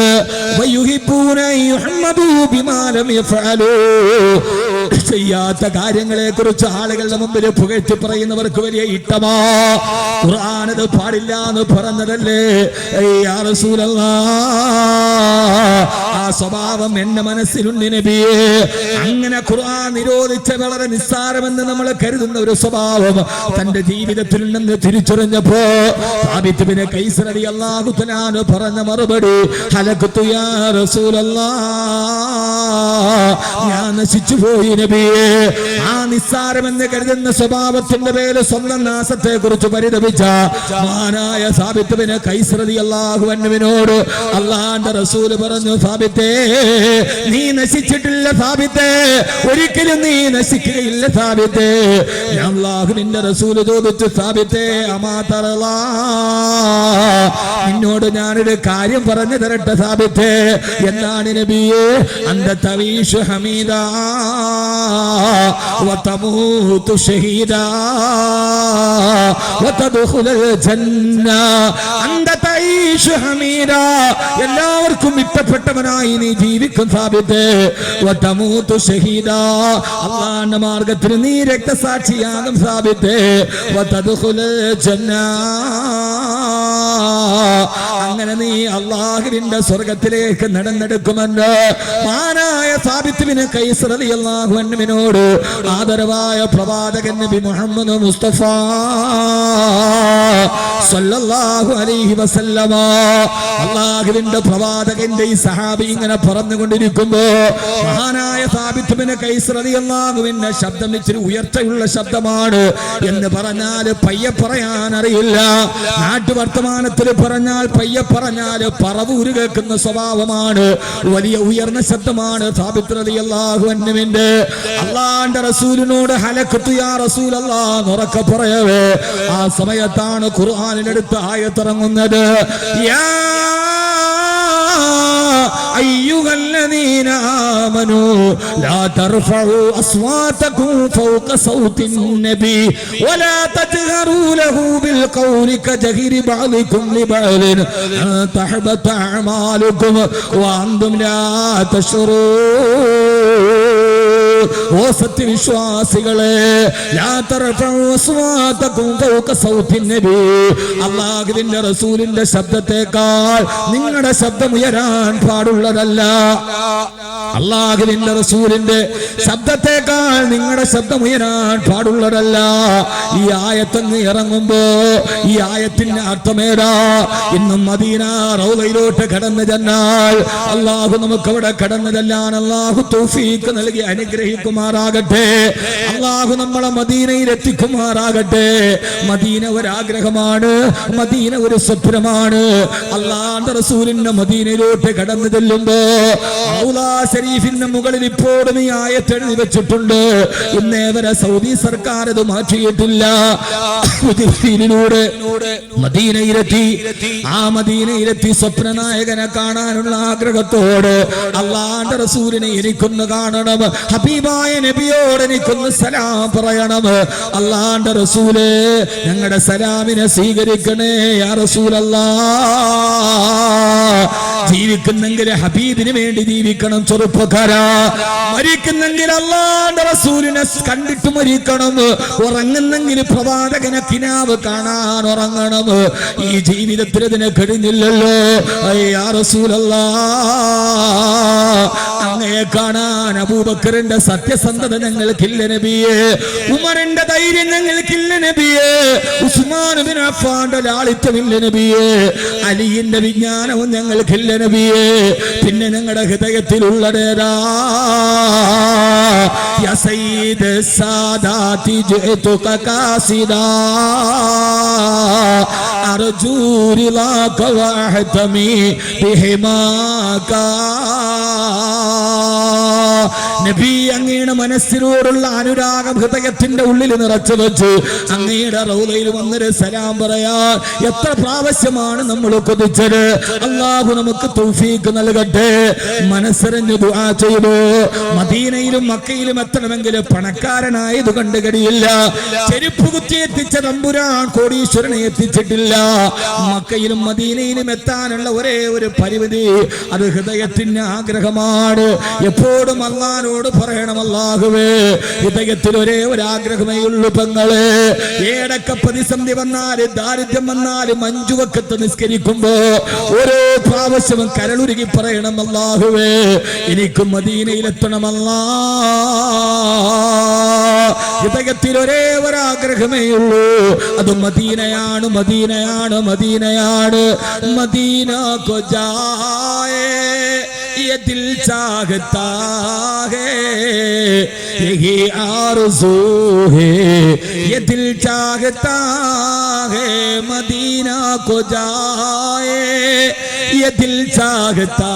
ചെയ്യാത്ത കാര്യങ്ങളെ കുറിച്ച് ആളുകളുടെ മുമ്പിൽ പുകഴ്ത്തി പറയുന്നവർക്ക് വലിയ ഇഷ്ടമാ. ഖുർആൻ അത് പാടില്ല എന്ന് പറഞ്ഞതല്ലേ യാ റസൂലല്ലാഹ്. ആ സ്വഭാവം എന്റെ മനസ്സിലുണ്ട് നബിയെ. അങ്ങനെ ഖുർആൻ നിരോധിച്ച വളരെ നിസ്സാരമെന്ന് നമ്മൾ കരുതുന്ന ഒരു സ്വഭാവം തന്റെ ജീവിതത്തിൽ നിന്ന് തിരിച്ചറിഞ്ഞപ്പോ സാബിത്ത് ബിൻ ഖൈസ് റളിയല്ലാഹു തആല പറഞ്ഞ മറുപടി, ഹലഖ്തു യാ റസൂലല്ലാഹ്, ഞാൻ നശിച്ചു പോയി നബിയെ. ആ നിസ്സാരമെന്ന് കരുതുന്ന സ്വഭാവത്തിന്റെ പേര് സ്വന്തം നാശത്തെ കുറിച്ച് പരിതപിച്ച മഹാനായ സാബിത്ത് ബിൻ ഖൈസ് റളിയല്ലാഹു അൻഹുവിനോട് അല്ലാഹുവിന്റെ റസൂൽ പറഞ്ഞു, സാബിത്തേ, നീ നശിച്ചിട്ടില്ല സാബിത്തേ, ഒരിക്കലും നീ നശിക്കുകയില്ല സാബിത്തേ. അല്ലാഹുവിന്റെ റസൂൽ ചോദിച്ചു, സാബിത്തേ, അമാ തറലാ, നിന്നോട് ഞാനൊരു കാര്യം പറഞ്ഞു തരട്ടെ സാബിത്തേ. എന്താണ് നബിയെ? അന്ത തഈശു ഹമീദാ വതമൂതു ഷഹീദാ വതദ്ഖുലുൽ ജന്ന. അന്ത തഈശു ഹമീദാ, എല്ലാവർക്കും ഇഷ്ടപ്പെട്ടവനായി നീ ജീവിക്കും സാബിത്തേ. വതമൂതു ഷഹീദാ, അല്ലാഹുവിന്റെ മാർഗ്ഗത്തിൽ നീ രക്തസാക്ഷിയാകും സാബിത്തേ. വതദ്ഖുലുൽ ജന്ന, അങ്ങനെ നീ അല്ലാഹുവിന്റെ സ്വർഗത്തിലേക്ക് നടന്നെടുക്കുമെന്ന് മഹാനായ സാബിത്ത് ബിൻ ഖൈസ് റളിയല്ലാഹു അൻഹുവിനോട് ആദരവായ പ്രവാചകൻ നബി മുഹമ്മദ് മുസ്തഫ സ്വല്ലല്ലാഹു അലൈഹി വസല്ലമ. അല്ലാഹുവിന്റെ പ്രവാചകന്റെ ഈ സഹാബി ഇങ്ങനെ പറഞ്ഞുകൊണ്ടിരിക്കുമ്പോ മഹാനായ സാബിത്ത് ബിൻ ഖൈസ് റളിയല്ലാഹുവിന്റെ ശബ്ദം ഇച്ചിരി ഉയർച്ചയുള്ള ശബ്ദമാണ് എന്ന് പറഞ്ഞാൽ പയ്യെ പറയാൻ അറിയില്ല. നാട്ടുവർത്തമാനത്തിൽ പറഞ്ഞാൽ പയ്യെ പറഞ്ഞാൽ പറവൂര് കേൾക്കുന്ന സ്വഭാവമാണ്. വലിയ ഉയർന്ന ശബ്ദമാണ് സാബിത്ത് റളിയല്ലാഹു അൻഹുവിന്റെ. അല്ലാഹുവിന്റെ റസൂലിനോട് ഹലഖതു യാ റസൂലല്ലാഹ് ഉറക്കെ പറയവേ ആ സമയത്താണ് ഖുർആനിലെടുത്ത ആയത്തിറങ്ങുന്നത്. യാ أيها الذين آمنوا لا ترفعوا أصواتكم فوق صوت النبي ولا تجهروا له بالقول كجهر بعضكم لبعض أن تحبط أعمالكم وأنتم لا تشعرون. ഓ സത്യവിശ്വാസികളെ, അല്ലാഹുവിന്റെ റസൂലിന്റെ ശബ്ദത്തെക്കാൾ നിങ്ങളുടെ ശബ്ദം ഉയരാൻ പാടുള്ളതല്ല. അല്ലാഹുവിന്റെ റസൂലിന്റെ ശബ്ദത്തെക്കാൾ നിങ്ങളുടെ ശബ്ദം ഉയരാൻ പാടുള്ളതല്ല. ഈ ആയത്തങ്ങ് ഇറങ്ങുമ്പോ ഈ ആയത്തിന്റെ അർത്ഥമേതാ? ഇന്നും മദീന റൗളയിലോട്ട് കടന്നു ചെന്നാൽ അല്ലാഹു നമുക്ക് അവിടെ കടന്നു ചെല്ലാൻ അല്ലാഹു തൗഫീഖ് നൽകി അനുഗ്രഹിക്കുമാറാകട്ടെ. അല്ലാഹു നമ്മളെ മദീനയിൽ എത്തിക്കുമാറാകട്ടെ. മദീന ഒരാഗ്രഹമാണ്, മദീന ഒരു സ്വപ്നമാണ്. അല്ലാഹുവിന്റെ റസൂലിന്റെ മദീനയിലോട്ട് കടന്നു ചെല്ലുമ്പോ ഔലാ ഷരീഫിന്റെ മുകളിൽ ഇപ്പോഴും ഈ ആയത്ത് എഴുതി വെച്ചിട്ടുണ്ട്. ഇന്നേ വരെ സൗദി സർക്കാർ അത് മാറ്റിയിട്ടില്ല. മദീനയിലെത്തി, ആ മദീനയിലെത്തി സ്വപ്നനായകനെ കാണാനുള്ള ആഗ്രഹത്തോട് അല്ലാഹുവിന്റെ റസൂലിനെ എനിക്കൊന്ന് കാണണം, ഹബീബായ നബിയോട് എനിക്കൊന്ന് സലാം പറയണം. അല്ലാഹുവിന്റെ റസൂലേ, ഞങ്ങളുടെ സലാമിനെ സ്വീകരിക്കണേ യാ റസൂലല്ലാഹ്. ജീവിക്കുന്നെങ്കിൽ ഹബീബിന് വേണ്ടി ജീവിക്കണം ചെറുപ്പക്കാരാ. മരിക്കുന്നെങ്കിൽ അല്ലാഹുവിന്റെ റസൂലിനെ കണ്ടിട്ട് മരിക്കണം. ഉറങ്ങുന്നെങ്കിൽ പ്രവാചകനെ കിനാവ് കാണാൻ ഉറങ്ങണം. ഈ ജീവിതത്തിൽ ഇതിനെ കഴിഞ്ഞില്ലല്ലോ യാ റസൂലല്ലാഹ്. അങ്ങയെ കാണാൻ അബൂബക്കറിന്റെ സത്യസന്ധത ഞങ്ങൾക്കില്ല നബിയേ, ഉമറിന്റെ ധൈര്യം ഞങ്ങൾക്കില്ല നബിയേ, ഉസ്മാൻ ബിൻ അഫ്ഫാന്റെ ലാളിത്യമില്ല നബിയേ, അലിയുടെ വിജ്ഞാനവും ഞങ്ങൾക്കില്ല നബിയേ. പിന്നെ ഞങ്ങളുടെ ഹൃദയത്തിലുള്ളതേതാ? യാ സയ്യിദ് സാദാതി ജിഅതുക ഖാസിദാ അർജൂ റിളാക വഅഹ്തമി ബിഹിമാക. നബി, അങ്ങയുടെ മനസ്സിനോടുള്ള അനുരാഗം ഹൃദയത്തിന്റെ ഉള്ളിൽ നിറച്ചു വെച്ച് അങ്ങയുടെ റൗളയിൽ വന്നൊരു സലാം പറയാൻ എത്ര പ്രാവശ്യമാണ് നമ്മൾ കൊതിച്ചത്. അല്ലാഹു നമുക്ക് തൗഫീഖ് നൽകട്ടെ. മനസ്സറിഞ്ഞ് ദുആ ചെയ്തു. മദീനയിലും മക്കയിലും എത്തണമെങ്കിൽ പണക്കാരനായത് കണ്ടു കഴിയില്ല. ചെരുപ്പ് കുത്തി എത്തിച്ച തമ്പുരാൻ കോടീശ്വരനെ എത്തിച്ചിട്ടില്ല. മക്കയിലും മദീനയിലും എത്താനുള്ള ഒരേ ഒരു പരിമിതി അത് ഹൃദയത്തിന്റെ ആഗ്രഹമാണ്. എപ്പോഴും അല്ലാഹുവോട് പറയണം, അല്ലാഹുവേ, ഹൃദയത്തിൽ ഒരേ ഒരു ആഗ്രഹമേ ഉള്ളൂ പെങ്ങളെ. ഏടൊക്കെ പ്രതിസന്ധി വന്നാലും ദാരിദ്ര്യം വന്നാലും 5 വഖത്ത് നിസ്കരിക്കുമ്പോ ഓരോ പ്രാവശ്യവും കരളുരുകി പറയണം, അല്ലാഹുവേ, എനിക്ക് മദീനയിലെത്തണം അല്ലാഹ്. ഹൃദയത്തിൽ ഒരേ ഒരാഗ്രഹമേ ഉള്ളൂ, അത് മദീനയാണ്, മദീനയാണ്, മദീനയാണ്. മദീന കോ ജായേ ये दिल चाहता है, यही आरज़ू है, ये दिल चाहता है, मदीना को जाए, ये दिल चाहता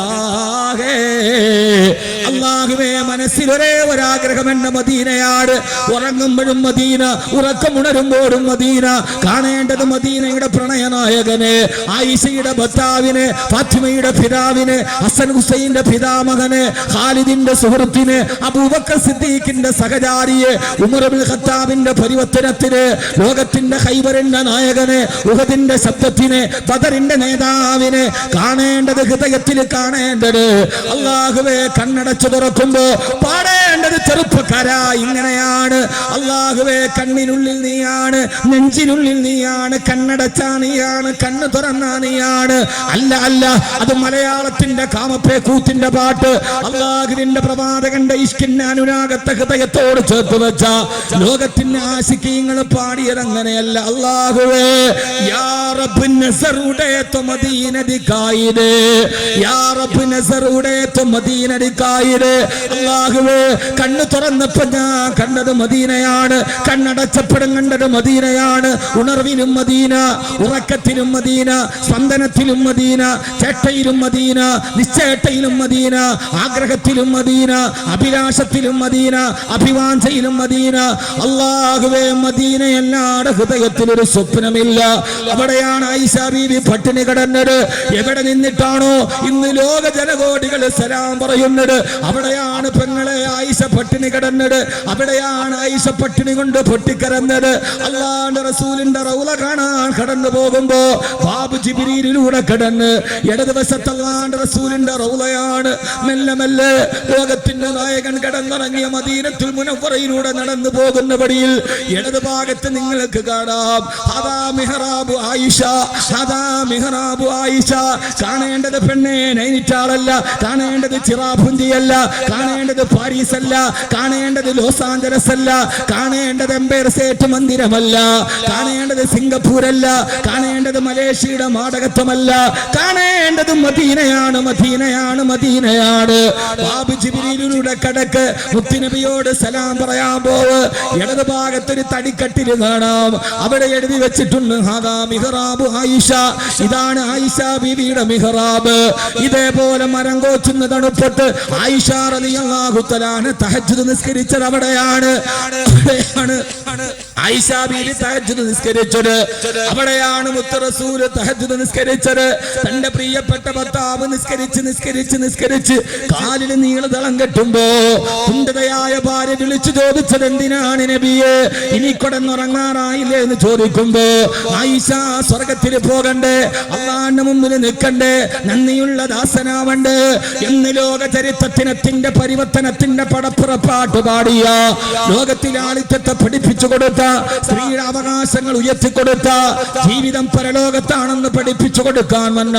है. അല്ലാഹുവേ, മനസ്സിൽ ഒരേ ഒരാഗ്രഹം എന്ന മദീനയാണ്. ഉറങ്ങുമ്പോഴും മദീന, ഉറക്കമുണരുമ്പോഴും മദീന. കാണേണ്ടത് മദീനയുടെ പ്രണയനായകനെ, ആയിഷയുടെ ഭർത്താവിനെ, ഫാത്തിമയുടെ പിതാവിനെ, ഹസൻ ഹുസൈന്റെ പിതാമകനെ, ഖാലിദിന്റെ സുഹൃത്തിനെ, അബൂബക്കർ സിദ്ദീഖിന്റെ സഹചാരിയെ, ഉമർ ഇബ്നുൽ ഖത്താബിന്റെ പരിവർത്തനത്തിന്, ലോകത്തിന്റെ ഖൈബറിന്റെ നായകനെ, ഉഹദിന്റെ ശബ്ദത്തിനെ, ബദറിന്റെ നേതാവിനെ. കാണേണ്ടത് ഹൃദയത്തിൽ കാണേണ്ടത്. അല്ലാഹുവേ, കണ്ണട കണ്ണടച്ചു തുറക്കുമ്പോ പാടേണ്ടത് ചെറുപ്പക്കാരാ ഇങ്ങനെയാണ്. അല്ലാഹുവേ, കണ്ണിനുള്ളിൽ നീയാണ്, നെഞ്ചിനുള്ളിൽ നീയാണ്, കണ്ണടച്ചാ നീയാണ്, കണ്ണ് തുറന്നാ നീയാണ്. അല്ല അല്ല, അത് മലയാളത്തിന്റെ കാമപ്പേക്കൂത്തിന്റെ പാട്ട് അല്ലാഹുവിന്റെ പ്രവാചകന്റെ ഇഷ്കിന്റെ അനുരാഗത്തെ ഹൃദയത്തോട് ചേർത്ത് വെച്ച ലോകത്തിന്റെ ആശിക്കീങ്ങൾ പാടിയത് അങ്ങനെയല്ല. അല്ലാഹുവേ, യാ റബ്ബ് നസറുടെ തോ മദീന ദിഖായി ദേ, യാ റബ്ബ് നസറുടെ തോ മദീന ദിഖായി ദേ. അല്ലാഹുവേ, കണ്ണ് തുറന്നപ്പോൾ ഞാൻ കണ്ടത് മദീനയാണ്, കണ്ണടച്ചപ്പോഴും കണ്ടത് മദീനയാണ്. ഉണർവിലും മദീന, ഉറക്കത്തിലും മദീന, സ്പന്ദനത്തിലും മദീന, ചേട്ടയിലും മദീന, നിശ്ചേട്ടയിലും മദീന, ആഗ്രഹത്തിലും മദീന, അഭിലാഷത്തിലും മദീന, അഭിവാഞ്ചയിലും മദീന. അല്ലാഹുവേ, മദീനയല്ലാതെ ഹൃദയത്തിലൊരു സ്വപ്നമില്ല. അവിടെയാണ് ആയിഷ ബീവി പട്ടിണി കിടന്നത്. എവിടെ നിന്നിട്ടാണോ ഇന്ന് ലോക ജനകോടികൾ സലാം പറയുന്നത്, അവിടെയാണ് പെങ്ങളെ ആയിഷ പട്ടിണി കിടന്നത്. അവിടെയാണ് ആയിഷ പട്ടിണി കൊണ്ട് പൊട്ടിക്കരന്നത്. അല്ലാഹുവിന്റെ റസൂലിന്റെ റൗള കാണാൻ കടന്നു പോകുമ്പോ ബാബു ജിബ്രീലിലൂടെ കടന്ന് ഇടതുവശത്ത് അല്ലാഹുവിന്റെ റസൂലിന്റെ റൗളയാണ്. മെല്ലെ മെല്ലെ ലോകത്തിന്റെ നായകൻ കടന്നിറങ്ങിയ മദീനത്തുൽ മുനവ്വറയിലൂടെ നടന്നു പോകുന്ന വഴിയിൽ ഇടതുഭാഗത്ത് നിങ്ങൾക്ക് കാണാം ഹദാ മിഹ്റാബു ആയിഷ, ഹദാ മിഹ്റാബു ആയിഷ. കാണേണ്ടത് പെണ്ണെ നൈനിറ്റാളല്ല, കാണേണ്ടത് ചിറാപുഞ്ചിയല്ല, കാണേണ്ടത് പാരീസ് അല്ല, കാണേണ്ടത് ലോസ് ആഞ്ചലസ് അല്ല, കാണേണ്ടത് എംപയർ സ്റ്റേറ്റ് മന്ദിരമല്ല, കാണേണ്ടത് സിംഗപ്പൂരല്ല, കാണേണ്ടത് മലേഷ്യയുടെ നാടകത്വമല്ല, കാണേണ്ടത് മദീനയാണ്, മദീനയാണ്, മദീനയാണ്. ബാബു ജിബ്രീലിലൂടെ കടക്ക് മുത്തുനബിയോട് സലാം പറയാൻ പോവ്. ഇടത് ഭാഗത്തൊരു തടിക്കട്ടിൽ കാണാം, അവിടെ എഴുതി വെച്ചിട്ടുണ്ട് ഹാദാ മിഹ്റാബു ആയിഷ. ഇതാണ് ആയിഷ ബീവിയുടെ മിഹ്റാബ്. ഇതേപോലെ മരം കോച്ചുന്ന തണുപ്പത്ത് ആയിഷ റളിയല്ലാഹു തആല തഹജ്ജുദ് നിസ്കരിച്ചത് അവിടെയാണ്. ആയിഷ ബീവി തഹജ്ജുദ് നിസ്കരിച്ചത് അവിടെയാണ്. മുത്ത് റസൂൽ തഹജ്ജുദ് നിസ്കരിച്ചത്. തന്റെ പ്രിയപ്പെട്ട ഭർത്താവ് നിസ്കരിച്ച് നിസ്കരിച്ച് നിസ്കരിച്ച് കാലിന് നീളതളം കെട്ടുമ്പോ കുന്തതയായ ഭാര്യ വിളിച്ചു ചോദിച്ചത് എന്തിനാണ് നബിയെ, ഇനി കൊടന്നുറങ്ങാറായില്ലേ എന്ന് ചോദിക്കുമ്പോ ആയിഷ സ്വർഗത്തിൽ പോകണ്ടേ, അള്ളാന്റെ മുമ്പിൽ നിൽക്കണ്ടേ, നന്ദിയുള്ള ദാസനാവണ്ടേ എന്ന് ലോക ചരിത്രത്തിനത്തിന്റെ പരിവർത്തനത്തിന്റെ പടപ്പുറപ്പാട്ട് പാടിയ, ലോകത്തിലെ ആളിത്യത്തെ പഠിപ്പിച്ചു കൊടുത്ത, സ്ത്രീയുടെ അവകാശങ്ങൾ ഉയർത്തിക്കൊടുത്ത, ജീവിതം പരലോകത്താണെന്ന് പഠിപ്പിച്ചു കൊടുക്കാൻ വന്ന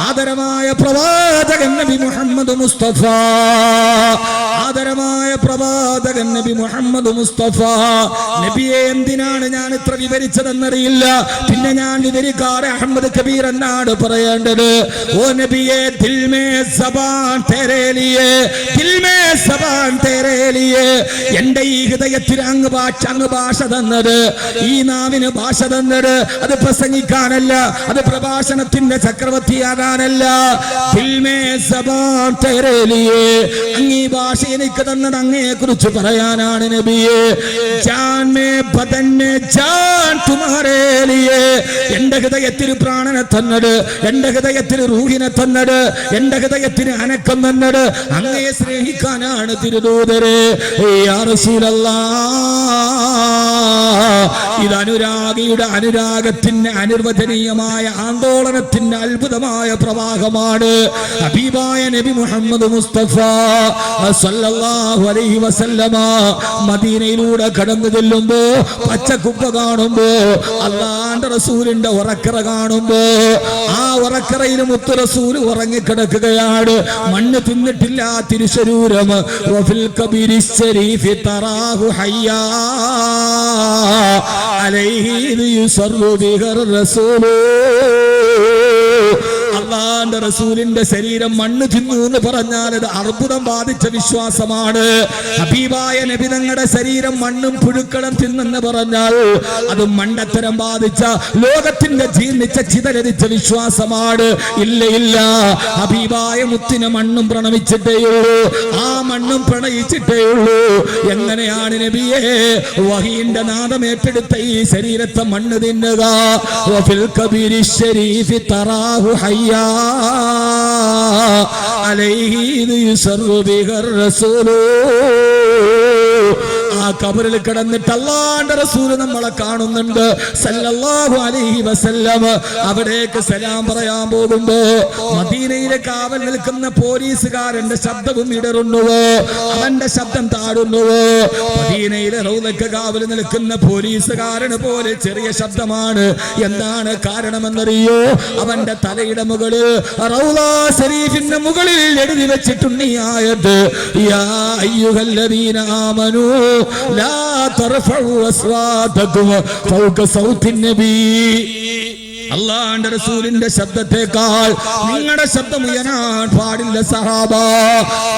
ആദരമായ പ്രവാചകൻ നബി മുഹമ്മദ് മുസ്തഫ, ആദരമായ പ്രവാചകൻ നബി മുഹമ്മദ് മുസ്തഫ. നബിയെ എന്തിനാണ് ഞാൻ ഇത്ര വിവരിച്ചതെന്നറിയില്ല, പിന്നെ ഞാൻ വിവരിക്കാറ് അഹമ്മദ് കബീർ എന്നാണ് പറയേണ്ടത്. ഓ നബിയെ, ദിൽ മേ സബാൻ തേരേ ലിയേ, ദിൽ മേ സബാൻ തേരേ ലിയേ. എന്റെ ഈ ഹൃദയത്തിൽ അങ്ങ് ഭാഷ തന്നത്, ഈ നാവിന് ഭാഷ തന്നത് അത് പ്രസംഗിക്കാനല്ല, അത് പ്രഭാഷണത്തിന്റെ ചക്രവർത്തിയാകാനല്ല. ദിൽ മേ സബാൻ തേരേ ലിയേ, അങ്ങ് ഈ ഭാഷ എനിക്ക് തന്നത് അങ്ങയെ കുറിച്ച് പറയാനാണ് നബിയെ. Jan may ബദൻ may Jan Tumhare ലിയേ. എന്റെ ഹൃദയത്തിൽ പ്രാണനെ തന്നത്, എന്റെ ഹൃദയത്തിൽ റൂഹിനെ തന്നത്, എന്റെ ഹൃദയത്തിന് അനക്കം തന്നത് അങ്ങയെ സ്നേഹിക്കാനാണ് തിരുദൂതരെ. യാ റസൂലല്ലാഹ്, ഇത് അനുരാഗിയുടെ അനുരാഗത്തിന്റെ അനിർവചനീയമായ ആന്തോളനത്തിന്റെ അത്ഭുതമായ പ്രവാഹമാണ്. ഹബീബായ നബി മുഹമ്മദ് മുസ്തഫ സല്ലല്ലാഹു അലൈഹി വസല്ലമ മദീനയിലൂടെ കടന്നു ചെല്ലുമ്പോ പച്ചക്കുപ്പ കാണുമ്പോ, അല്ലാഹുവിന്റെ റസൂലിന്റെ ഉറക്കറ കാണുമ്പോ, ആ ഉറക്കറയിൽ മുത്ത് റസൂൽ ഉറങ്ങിക്കിടക്കുകയാണ്. മണ്ണ് തിന്നിട്ടില്ല തിരുശരീരം. വഫിൽ കബീരി ശരീഫി തറാഹു ഹയ്യാ അലൈഹി യുസറു ബിഹർ റസൂലു. അല്ലാഹുവിന്റെ റസൂലിന്റെ ശരീരം മണ്ണ് തിന്നു എന്ന് പറഞ്ഞാൽ അത് അർബുദം ബാധിച്ച വിശ്വാസമാണ്. ഹബീബായ നബി തങ്ങളുടെ ശരീരം മണ്ണും പുഴുക്കളും തിന്നെന്ന് പറഞ്ഞാൽ അത് മണ്ടത്തരം ബാധിച്ച, ലോകത്തിന്റെ ജീർണിച്ച ചിതരരിച്ച വിശ്വാസമാണ്. ഇല്ല ഇല്ല, ഹബീബായ മുത്തിനെ മണ്ണും പ്രണമിച്ചിട്ടേയുള്ളൂ, ആ മണ്ണും പ്രണയിച്ചിട്ടേയുള്ളൂ. എങ്ങനെയാണ് നബിയെ വഹീന്റെ നാദം ഏറ്റെടുത്ത ഈ ശരീരത്തെ മണ്ണ് തിന്നുക? വഫിൽ കബീരി ശരീഫി തറാഹു ഹയ്യാ അലൈഹി യുസറു ബിഹർ റസൂലു. ആ ഖബറിൽ കിടന്നിട്ട് അല്ലാഹുവിന്റെ റസൂൽ നമ്മളെ കാണുന്നുണ്ട് സല്ലല്ലാഹു അലൈഹി വസല്ലം. അവിടേക്ക് സലാം പറയാൻ പോകുമ്പോ മദീനയിലെ കാവൽ നിൽക്കുന്ന പോലീസുകാരന്റെ ശബ്ദവും ഇടറുന്നുവോ, അവന്റെ ശബ്ദം താഴുന്നുവോ. മദീനയിലെ റൗളക്ക് കാവൽ നിൽക്കുന്ന പോലീസുകാരന് പോലെ ചെറിയ ശബ്ദമാണ്. എന്താണ് കാരണമെന്നറിയോ? അവന്റെ തലയുടെ മുകളിൽ റൗള ശരീഫിന്റെ മുകളിൽ എഴുതി വെച്ചിട്ടുണ്ട് ഈ ആയത്ത്, യാ അയ്യുഹല്ലദീന ആമനൂ ലാ തർഫഉ അസ്വാതകും ഫൗക സൗത്തിൻ നബി. അല്ലാഹുവിന്റെ റസൂലിന്റെ ശബ്ദത്തെക്കാൾ നിങ്ങളുടെ ശബ്ദം ഉയരാൻ പാടില്ല സഹാബ.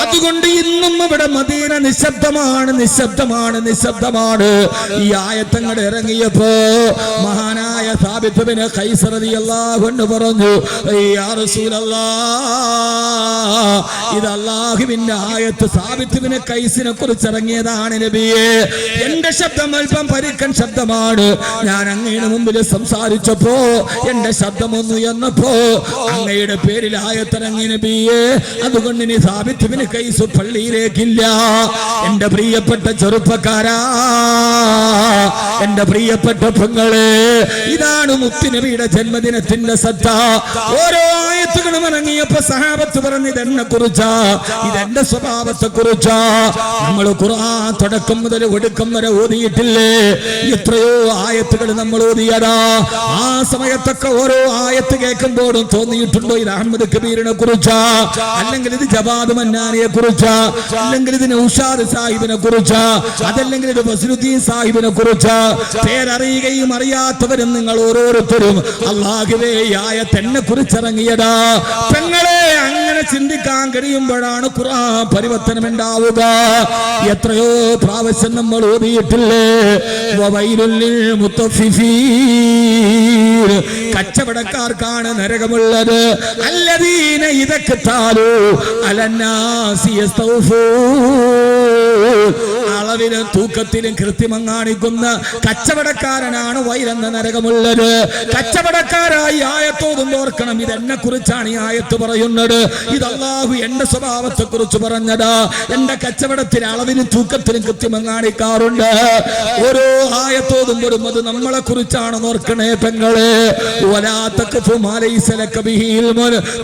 അതുകൊണ്ട് ഇന്നും ഇവിടെ മദീന നിശബ്ദമാണ്, നിശബ്ദമാണ്, നിശബ്ദമാണ്. ഈ ആയത്തങ്ങൾ ഇറങ്ങിയപ്പോ മഹാനായ സാബിത്ത് ഇബ്നു ഖൈസ് റളിയല്ലാഹു അൻഹു പറഞ്ഞു, യാ റസൂലല്ലാഹ്, ഇത് അല്ലാഹുവിന്റെ ആയത്ത് സാബിത്ത് ഇബ്നു ഖൈസിനെ കുറിച്ച് ഇറങ്ങിയതാണ് നബിയേ. എന്റെ ശബ്ദം അല്പം പരുക്കൻ ശബ്ദമാണ്. ഞാൻ അങ്ങയുടെ മുമ്പിൽ സംസാരിച്ചപ്പോ എന്റെ ശബ്ദമൊന്നു ഉയർന്നപ്പോ അങ്ങയുടെ പേരിൽ ആയത്തിറങ്ങി നബിയേ. അതുകൊണ്ട് ഇനി സാബിത്ത് ഇബ്നു ഖൈസ് പള്ളിയിലേക്കില്ല. എന്റെ പ്രിയപ്പെട്ട ചെറുപ്പക്കാരാ, എന്റെ പ്രിയപ്പെട്ട പെങ്ങളെ, ഇതാണ് മുത്തുനബിയുടെ ജന്മദിനത്തിന്റെ സത്ത. ഓരോ ആയത്തുകളും ഇറങ്ങിയപ്പോ സഹാബത്ത് പറഞ്ഞു ഇതെന്നെ കുറിച്ചാ, ഇതെന്റെ സ്വഭാവത്തെ കുറിച്ചാ. നമ്മൾ ഖുർആൻ തുടക്കം മുതൽ ഒടുക്കം വരെ ഓതിയിട്ടില്ലേ? എത്രയോ ആയത്തുകൾ നമ്മൾ ഓതിയതാ. ആ സമയത്തൊക്കെ ഓരോ ആയത്ത് കേൾക്കുമ്പോഴും തോന്നിയിട്ടുണ്ടോ ഇത് അഹമ്മദ് കബീറിനെ കുറിച്ചാ, അല്ലെങ്കിൽ ഇത് ജവാദ് മന്നാനിയെ കുറിച്ചാ, അല്ലെങ്കിൽ ഇത് നൗഷാദ് സാഹിബിനെ കുറിച്ചാ, അതല്ലെങ്കിൽ ഇത് ബസ്രുദ്ദീൻ സാഹിബിനെ കുറിച്ചാ. പേരറിയുകയും അറിയാത്തവരും നിങ്ങൾ ഓരോരുത്തരും അല്ലാഹുവേ ഈ ആയത്ത് എന്നെ കുറിച്ചിറങ്ങിയതാ. പെങ്ങളെ, അങ്ങനെ ചിന്തിക്കാൻ കഴിയുമ്പോഴാണ് ഖുർആൻ പരിവർത്തനം ഉണ്ടാവുക. എത്രയോ പ്രാവശ്യം നമ്മൾ ഓതിയിട്ടില്ലേ, വവൈലുൽ ലിൽ മുത്തഫിഫീൻ, കച്ചവടക്കാർക്കാണ് നരകമുള്ളത്. അല്ലദീന ഇദക്താലു അലന്നാസി യസ്തൗഫൂൻ, അളവിലും തൂക്കത്തിലും കൃത്രിമം കാണിക്കുന്ന കച്ചവടക്കാരനാണ് വൈലെന്ന നരകമുള്ളത്. കച്ചവടക്കാരായി ആയത്തോതും ഓർക്കണം, ഇതെന്നെ കുറിച്ചാണ് ഈ ആയത്ത് പറയുന്നത്. ഇത് അല്ലാഹു എന്റെ സ്വഭാവത്തെ കുറിച്ച് പറഞ്ഞതാ. എന്റെ കച്ചവടത്തിൽ അളവിലും തൂക്കത്തിലും കൃത്രിമം കാണിക്കാറുണ്ട്. ഓരോ ആയത്തോതുമ്പോഴും അത് നമ്മളെ കുറിച്ചാണ് ഓർക്കണേ പെങ്ങളെ.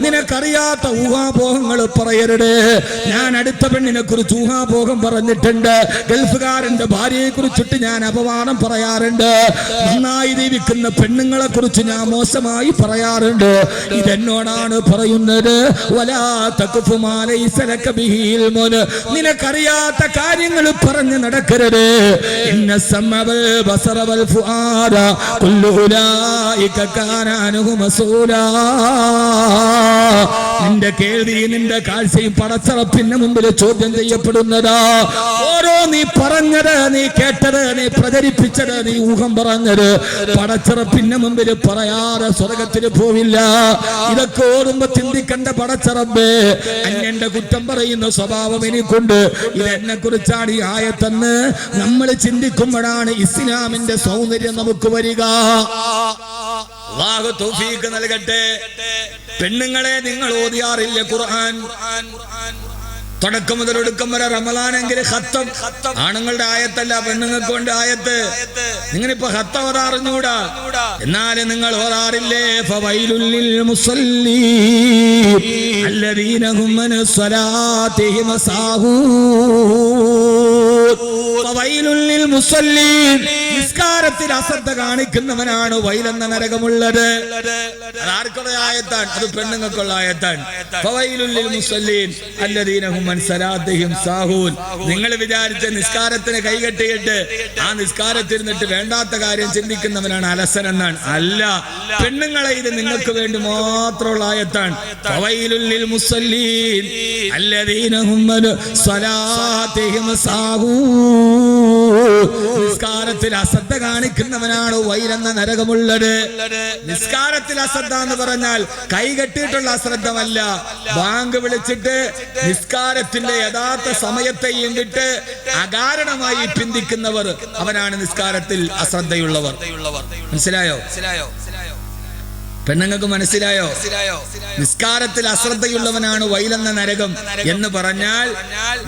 നിനക്കറിയാത്ത ഊഹാപോഹങ്ങൾ പറയരുത്. ഞാൻ അടുത്ത പെണ്ണിനെ കുറിച്ച് ഊഹാപോഹം പറഞ്ഞിട്ടുണ്ട്. ഗൾഫുകാരന്റെ ഭാര്യയെ കുറിച്ചിട്ട് ഞാൻ അപവാദം പറയാറുണ്ട്. നന്നായി ജീവിക്കുന്ന പെണ്ണുങ്ങളെ കുറിച്ച് ഞാൻ മോശമായി പറയാറുണ്ട്. ഇതെന്നോടാണ് പറയുന്നത്. നിനക്കറിയാത്ത കാര്യങ്ങൾ പറഞ്ഞ് നടക്കരുത്. ഇന്ന സമവൽ ബസറവൽ ഫുആദ കുല്ലു ഉലൈക കാന അൻഹു മസൂലാ. നിന്റെ കേൾവി, നിന്റെ കാഴ്ചയും പടച്ചറപ്പിന്റെ മുമ്പിൽ ചോദ്യം ചെയ്യപ്പെടുന്നതാ. ഓരോ നീ പറഞ്ഞത്, നീ കേട്ടത്, നീ പ്രചരിപ്പിച്ചത്, നീ ഊഹം പറഞ്ഞത് പടച്ചറപ്പിന്റെ മുമ്പിൽ പറയാതെ സ്വർഗത്തിൽ പോവില്ല. ഇതൊക്കെ ഓടുമ്പോ ചിന്തിക്കണ്ട പടച്ചറബേ, അന്യന്റെ കുറ്റം പറയുന്ന സ്വഭാവം എനിക്കുണ്ട്. ഇതെന്നെ കുറിച്ചാണ് ഈ ആയത്തെന്ന് നമ്മൾ ചിന്തിക്കുമ്പോഴാണ് ഇസ്ലാമിന്റെ സൗന്ദര്യം നമുക്ക് വരിക. അല്ലാഹു തൗഫീഖ് നൽകട്ടെ. പെണ്ണുങ്ങളെ, നിങ്ങൾ ഓതിയാറില്ല ഖുർആൻ? തുടക്കം മുതൽ ഒടുക്കം വരെ റമളാനെങ്കിൽ ഖത്തം. ആണുങ്ങളുടെ ആയത്തല്ല, പെണ്ണുങ്ങൾക്ക് കൊണ്ട് ആയത്ത്. നിങ്ങളിപ്പോ ഖത്തം ഓതാറിഞ്ഞൂടാ, എന്നാലും നിങ്ങൾ ഓതാറില്ലേ? ഫവൈലുൽ ലിൽ മുസല്ലീൻ അല്ലദീന ഹും അൻ സ്വലാത്തിഹിം സാഹൂൻ. ഫവൈലുൽ ലിൽ മുസല്ലീൻ, നിസ്കാരത്തിൽ അശ്രദ്ധ കാണിക്കുന്നവനാണ് വൈലെന്ന നരകമുള്ളത്. ആർക്കുള്ള ആയത്താണ്? അത് പെണ്ണുങ്ങൾക്കുള്ള ആയത്താണ്. ഫവൈലുൽ ലിൽ മുസല്ലീൻ അല്ലദീന ഹും അൻ സ്വലാത്തിഹിം സാഹൂൻ. നിങ്ങൾ വിചാരിച്ച നിസ്കാരത്തിന് കൈകെട്ടിയിട്ട് ആ നിസ്കാരത്തിൽ നിന്നിട്ട് വേണ്ടാത്ത കാര്യം ചിന്തിക്കുന്നവനാണ് അലസൻ എന്നാണ്. അല്ല, പെണ്ണുങ്ങളെ, ഇത് നിങ്ങൾക്ക് വേണ്ടി മാത്രമുള്ള ആയത്താണ്. ഫവൈലുൽ ലിൽ മുസല്ലീൻ അല്ലദീന ഹും അൻ സ്വലാത്തിഹിം സാഹൂൻ. നിസ്കാരത്തിൽ അശ്രദ്ധ കാണിക്കുന്നവനാണ് വൈലെന്ന നരകമുള്ളത്. നിസ്കാരത്തിൽ അശ്രദ്ധ എന്ന് പറഞ്ഞാൽ കൈകെട്ടിയിട്ടുള്ള അശ്രദ്ധമല്ല. ബാങ്ക് വിളിച്ചിട്ട് നിസ്കാരത്തിന്റെ യഥാർത്ഥ സമയത്തെയും വിട്ട് അകാരണമായി പിന്തിക്കുന്നവർ, അവരാണ് നിസ്കാരത്തിൽ അശ്രദ്ധയുള്ളവർ. മനസ്സിലായോ? പെണ്ണുങ്ങൾക്ക് മനസ്സിലായോ? നിസ്കാരത്തിൽ അശ്രദ്ധയുള്ളവനാണ് വൈലെന്ന നരകം എന്ന് പറഞ്ഞാൽ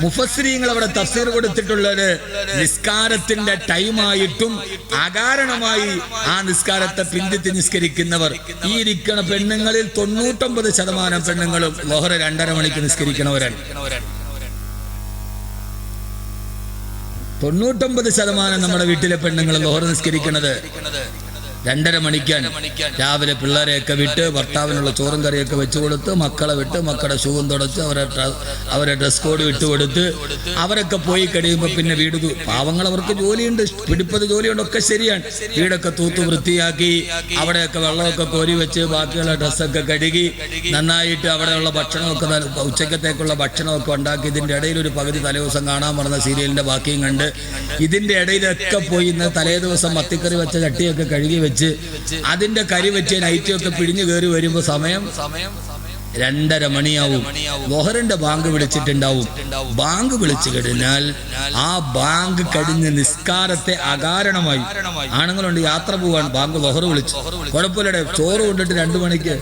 മുഫസ്സിരീങ്ങൾ അവിടെ തഫ്സീർ കൊടുത്തിട്ടുള്ളത് നിസ്കാരത്തിന്റെ ടൈമായിട്ടും അകാരണമായി ആ നിസ്കാരത്തെ പിന്തിച്ച് നിസ്കരിക്കുന്നവർ. ഈ ഇരിക്കണ പെണ്ണുങ്ങളിൽ 99% പെണ്ണുങ്ങളും ളുഹർ 2:30 മണിക്ക് നിസ്കരിക്കണവരാണ്. 99% നമ്മുടെ വീട്ടിലെ പെണ്ണുങ്ങൾ ളുഹർ നിസ്കരിക്കുന്നത് 2:30 മണിക്കാണ്. രാവിലെ പിള്ളേരെയൊക്കെ വിട്ട് ഭർത്താവിനുള്ള ചോറും കറിയൊക്കെ വെച്ചു കൊടുത്ത് മക്കളെ വിട്ട് മക്കളുടെ ഷൂവും തുടച്ച് അവരെ ഡ്രസ് കോഡ് വിട്ടുകൊടുത്ത് അവരൊക്കെ പോയി കഴിയുമ്പോൾ പിന്നെ വീട് പാവങ്ങൾ അവർക്ക് ജോലിയുണ്ട്, പിടിപ്പത് ജോലിയുണ്ട്, ഒക്കെ ശരിയാണ്. വീടൊക്കെ തൂത്ത് വൃത്തിയാക്കി അവിടെയൊക്കെ വെള്ളമൊക്കെ കോരി വെച്ച് ബാക്കിയുള്ള ഡ്രസ്സൊക്കെ കഴുകി നന്നായിട്ട് അവിടെയുള്ള ഭക്ഷണമൊക്കെ ഉച്ചക്കത്തേക്കുള്ള ഭക്ഷണമൊക്കെ ഉണ്ടാക്കി ഇതിൻ്റെ ഇടയിൽ ഒരു പകുതി തലേദിവസം കാണാൻ പറഞ്ഞ സീരിയലിൻ്റെ ബാക്കിയും കണ്ട് ഇതിൻ്റെ ഇടയിലൊക്കെ പോയി ഇന്ന് തലേ ദിവസം മത്തിക്കറി വെച്ച ചട്ടിയൊക്കെ കഴുകി വെച്ച് അതിന്റെ കരി വെച്ച് നൈറ്റൊക്കെ പിടിഞ്ഞു കയറി വരുമ്പോ സമയം 2:30 മണിയാവും. ളുഹറിന്റെ ബാങ്ക് വിളിച്ചിട്ടുണ്ടാവും. ബാങ്ക് വിളിച്ചു കഴിഞ്ഞാൽ ആ ബാങ്ക് കഴിഞ്ഞ് നിസ്കാരത്തെ അകാരണമായി ആണുങ്ങളുണ്ട് യാത്ര പോവാൻ ബാങ്ക് ളുഹർ വിളിച്ചു. കുഴപ്പമില്ലടെ ചോറ് കൊണ്ടിട്ട് 2 മണിക്ക്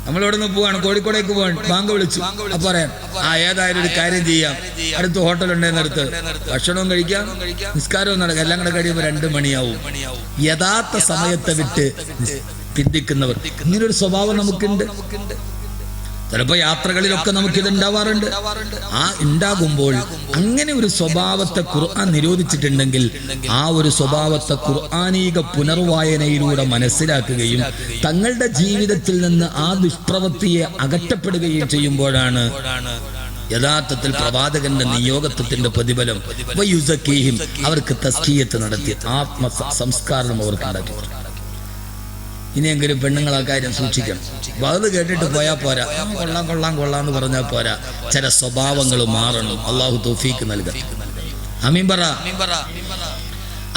നമ്മളിവിടെ നിന്ന് പോവാണ്, കോഴിക്കോടേക്ക് പോവാൻ ബാങ്ക് വിളിച്ചു. അപ്പൊ പറയാം ഏതായാലും ഒരു കാര്യം ചെയ്യാം, അടുത്ത് ഹോട്ടലുണ്ടെന്ന് അടുത്ത് ഭക്ഷണവും കഴിക്കാം നിസ്കാരവും നടക്കാം, എല്ലാം കൂടെ കഴിയുമ്പോൾ 2 മണിയാവും. യഥാർത്ഥ സമയത്തെ വിട്ട് പിന്തിക്കുന്നവർ, ഇങ്ങനൊരു സ്വഭാവം നമുക്കുണ്ട്. ചിലപ്പോൾ യാത്രകളിലൊക്കെ നമുക്കിത് ഉണ്ടാവാറുണ്ട്. ആ ഉണ്ടാകുമ്പോൾ അങ്ങനെ ഒരു സ്വഭാവത്തെ ഖുർആൻ നിരോധിച്ചിട്ടുണ്ടെങ്കിൽ ആ ഒരു സ്വഭാവത്തെ ഖുർആനീക പുനർവായനയിലൂടെ മനസ്സിലാക്കുകയും തങ്ങളുടെ ജീവിതത്തിൽ നിന്ന് ആ ദുഷ്പ്രവൃത്തിയെ അകറ്റപ്പെടുകയും ചെയ്യുമ്പോഴാണ് യഥാർത്ഥത്തിൽ പ്രവാചകന്റെ നിയോഗത്വത്തിന്റെ പ്രതിഫലം. വയുസക്കീഹിം, അവർക്ക് തസ്കിയത്ത് നടത്തി ആത്മ സംസ്കാരം അവർക്ക് ഉണ്ടാക്കി. ഇനിയെങ്കിലും പെണ്ണുങ്ങൾ ആ കാര്യം സൂക്ഷിക്കണം. അത് കേട്ടിട്ട് പോയാൽ പോരാ, കൊള്ളാം എന്ന് പറഞ്ഞാൽ പോരാ, ചില സ്വഭാവങ്ങൾ മാറണം. അള്ളാഹു തൗഫീക്ക് നൽകട്ടെ. ആമീൻ പറ.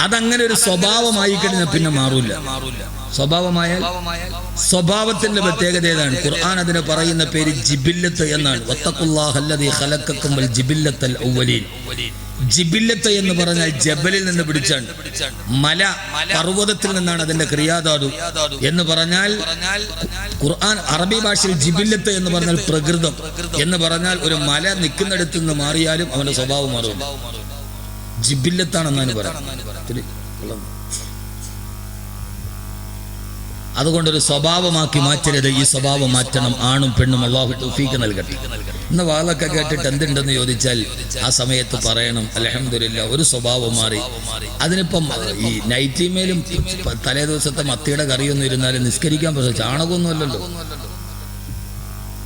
അതങ്ങനെ ഒരു സ്വഭാവമായി കഴിഞ്ഞാൽ പിന്നെ മാറൂല. സ്വഭാവമായാൽ സ്വഭാവത്തിന്റെ പ്രത്യേകത ഏതാണ്? ഖുർആൻ അതിനെ പറയുന്ന പേര് ജിബില്ലത്ത് എന്നാണ്. വത്തഖുല്ലാഹല്ലദീ ഖലഖക്കും വൽ ജിബില്ലത്തൽ അവ്വലീൻ. ജിബില്ലത്ത് എന്ന് പറഞ്ഞാൽ ജബലിൽ നിന്ന് പിടിച്ചാണ്, മല പർവ്വതത്തിൽ നിന്നാണ് അതിന്റെ ക്രിയാധാതു എന്ന് പറഞ്ഞാൽ. ഖുർആൻ അറബി ഭാഷയിൽ ജിബില്ലത്ത് എന്ന് പറഞ്ഞാൽ പ്രകൃതം എന്ന് പറഞ്ഞാൽ ഒരു മല നിൽക്കുന്നിടത്ത് നിന്ന് മാറിയാലും അവന്റെ സ്വഭാവം മാറും. ജിബില്ലത്താണെന്നാണ് പറയുന്നത്. അതുകൊണ്ടൊരു സ്വഭാവമാക്കി മാറ്റരുത്. ഈ സ്വഭാവം മാറ്റണം, ആണും പെണ്ണും. അല്ലാഹു തൗഫീഖ് നൽകട്ടെ. ഇന്ന് വാളൊക്കെ കേട്ടിട്ട് എന്തുണ്ടെന്ന് ചോദിച്ചാൽ ആ സമയത്ത് പറയണം അൽഹംദുലില്ലാ ഒരു സ്വഭാവം മാറി. അതിനിപ്പം ഈ നൈറ്റിമേലും തലേ ദിവസത്തെ മത്തിയുടെ കറിയൊന്നും ഇരുന്നാലും നിസ്കരിക്കാൻ പറ്റും. ചാണകമൊന്നുമല്ലല്ലോ.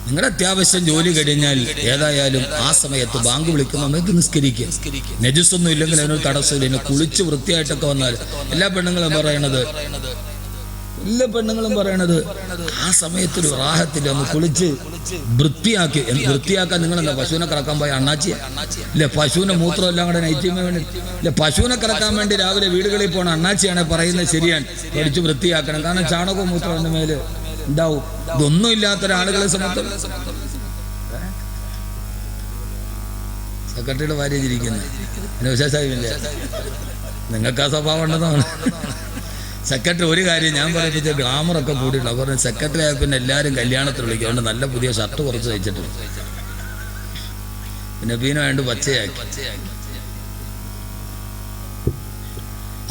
നിങ്ങളുടെ അത്യാവശ്യം ജോലി കഴിഞ്ഞാൽ ഏതായാലും ആ സമയത്ത് ബാങ്ക് വിളിക്കുന്ന സമയത്ത് നിസ്കരിക്കുക. നജസ്സൊന്നും ഇല്ലെങ്കിൽ അതിനൊരു തടസ്സമില്ല. ഇനി കുളിച്ച് വൃത്തിയായിട്ടൊക്കെ വന്നാൽ എല്ലാ പെണ്ണുങ്ങളും പറയണത് ആ സമയത്തൊരു റാഹത്തില്ല, ഒന്ന് കുളിച്ച് വൃത്തിയാക്കാൻ. നിങ്ങളെന്താ പശുവിനെ കറക്കാൻ പോയ അണ്ണാച്ചിയ? ഇല്ല, പശുവിന്റെ മൂത്രം എല്ലാം കൂടെ നൈറ്റിന് വേണ്ടി ഇല്ല, പശുവിനെ കറക്കാൻ വേണ്ടി രാവിലെ വീടുകളിൽ പോകണ അണ്ണാച്ചിയാണ് പറയുന്നത്. ശരിയാണ്, പഠിച്ച് വൃത്തിയാക്കണം. കാരണം ചാണകവും മൂത്രം അതിന്റെ മേല് ഉണ്ടാവും. ഇതൊന്നും ഇല്ലാത്തൊരാളുകളെ സംബന്ധിച്ച് സെക്രട്ടറിയുടെ ഭാര്യ ചിരിക്കുന്നത് വിശേഷമില്ല. നിങ്ങൾക്ക് ആ സ്വഭാവം ഉണ്ടെന്നാണ്. സെക്രട്ടറി ഒരു കാര്യം ഞാൻ പറയുന്നത് ഗ്ലാമറൊക്കെ കൂടിയിട്ടുണ്ട്. അവർ സെക്രട്ടറി ആയ പിന്നെ എല്ലാവരും കല്യാണത്തിൽ വിളിക്കും. അതുകൊണ്ട് നല്ല പുതിയ ഷർട്ട് കുറച്ച് തയ്ച്ചിട്ടുണ്ട്, പിന്നെ പീന വേണ്ട പച്ചയാക്കി.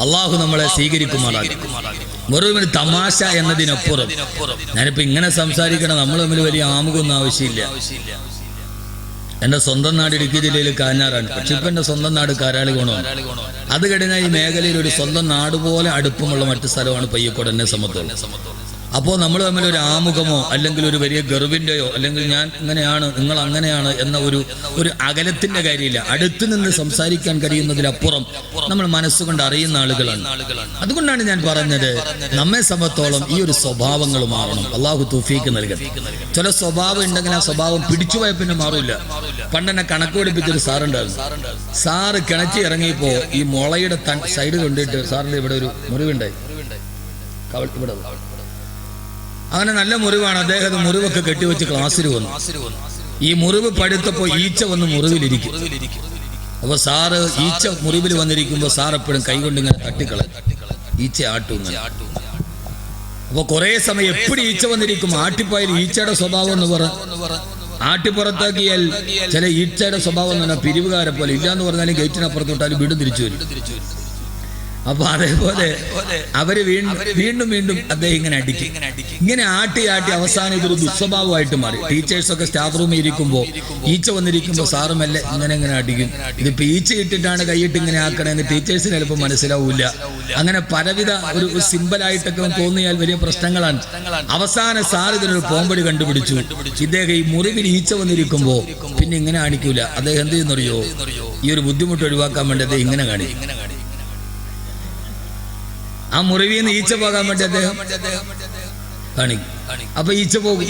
അള്ളാഹു നമ്മളെ സ്വീകരിക്കുമാറാകും. വെറും തമാശ എന്നതിനപ്പുറം ഞാനിപ്പോ ഇങ്ങനെ സംസാരിക്കണം, നമ്മൾ തമ്മിൽ വലിയ ആമുഖമൊന്നും ആവശ്യമില്ല. എൻ്റെ സ്വന്തം നാട് ഇടുക്കി ജില്ലയിൽ കാഞ്ഞാറാണ്. പക്ഷെ ഇപ്പം എൻ്റെ സ്വന്തം നാട് കാരാളികോണമാണ്. അത് കഴിഞ്ഞാൽ ഈ മേഖലയിൽ ഒരു സ്വന്തം നാട് പോലെ അടുപ്പമുള്ള മറ്റു സ്ഥലമാണ് പയ്യക്കോട് എന്നെ സംബന്ധിച്ചോളം. അപ്പോൾ നമ്മൾ തമ്മിൽ ഒരു ആമുഖമോ അല്ലെങ്കിൽ ഒരു വലിയ ഗർവിൻ്റെയോ അല്ലെങ്കിൽ ഞാൻ ഇങ്ങനെയാണ് നിങ്ങൾ അങ്ങനെയാണ് എന്ന ഒരു അകലത്തിൻ്റെ കാര്യമില്ല. അടുത്ത് നിന്ന് സംസാരിക്കാൻ കഴിയുന്നതിലപ്പുറം നമ്മൾ മനസ്സുകൊണ്ട് അറിയുന്ന ആളുകളാണ്. അതുകൊണ്ടാണ് ഞാൻ പറഞ്ഞത് നമ്മെ സംബന്ധിച്ചോളം ഈ ഒരു സ്വഭാവങ്ങൾ മാറണം. അള്ളാഹു തൗഫീഖ് നൽകട്ടെ. ചില സ്വഭാവം ഉണ്ടെങ്കിൽ ആ സ്വഭാവം പിടിച്ചുപോയ പിന്നെ മാറില്ല. പണ്ടെന്നെ കണക്ക് പഠിപ്പിച്ചൊരു സാറുണ്ടായിരുന്നു. സാറ് കിണറ്റി ഇറങ്ങിയപ്പോൾ ഈ മുളയുടെ സൈഡ് കൊണ്ടിട്ട് സാറിൻ്റെ ഇവിടെ ഒരു മുറിവുണ്ടായി. ഇവിടെ അങ്ങനെ നല്ല മുറിവാണ്. അദ്ദേഹം മുറിവൊക്കെ കെട്ടിവെച്ച് ക്ലാസ്സിൽ വന്നു. ഈ മുറിവ് പടുത്തപ്പോൾ ഈച്ച വന്ന് മുറിവിലിരിക്കും. അപ്പൊ സാറ് ഈച്ച മുറിവിൽ വന്നിരിക്കുമ്പോൾ സാർ എപ്പോഴും കൈകൊണ്ട് ഇങ്ങനെ തട്ടിക്കളയും, ഈച്ച ആട്ടും. അപ്പൊ കുറെ സമയം എപ്പോഴും ഈച്ച വന്നിരിക്കും. ആട്ടിപ്പായൽ ഈച്ചയുടെ സ്വഭാവം എന്ന് പറ, ആട്ടിപ്പുറത്താക്കിയാൽ ചില ഈച്ചയുടെ സ്വഭാവം എന്ന് പറഞ്ഞാൽ പിരിവുകാരെ പോലെ, ഇല്ലാന്ന് പറഞ്ഞാലും ഗേറ്റിനപ്പുറത്തോട്ടാലും വീണ്ടും തിരിച്ചു വരും. അപ്പൊ അതേപോലെ അവര് വീണ്ടും അദ്ദേഹം ഇങ്ങനെ അടിക്കും. ഇങ്ങനെ ആട്ടി അവസാനം ഇതൊരു ദുസ്വഭാവമായിട്ട് മാറി. ടീച്ചേഴ്സൊക്കെ സ്റ്റാഫ് റൂമിൽ ഇരിക്കുമ്പോൾ ഈച്ച വന്നിരിക്കുമ്പോൾ സാറുമല്ല ഇങ്ങനെ അടിക്കും. ഇതിപ്പോ ഈച്ച ഇട്ടിട്ടാണ് കൈയിട്ട് ഇങ്ങനെ ആക്കണമെന്ന് ടീച്ചേഴ്സിന് ചിലപ്പോൾ മനസ്സിലാവൂല. അങ്ങനെ പലവിധ ഒരു സിമ്പിളായിട്ടൊക്കെ തോന്നിയാൽ വലിയ പ്രശ്നങ്ങളാണ്. അവസാനം സാർ ഇതിനൊരു പോംവഴി കണ്ടുപിടിച്ചു. ഇദ്ദേഹം ഈ മുറിവിൽ ഈച്ച വന്നിരിക്കുമ്പോ പിന്നെ ഇങ്ങനെ കാണിക്കൂല. അദ്ദേഹം എന്ത് ചെയ്യുന്നറിയോ, ഈ ഒരു ബുദ്ധിമുട്ട് ഒഴിവാക്കാൻ വേണ്ടി അദ്ദേഹം ഇങ്ങനെ കാണിക്കും. ആ മുറിവിൽ നിന്ന് ഈച്ച പോകാൻ വേണ്ടി അദ്ദേഹം കാണിക്കും. അപ്പൊ ഈച്ച പോകും.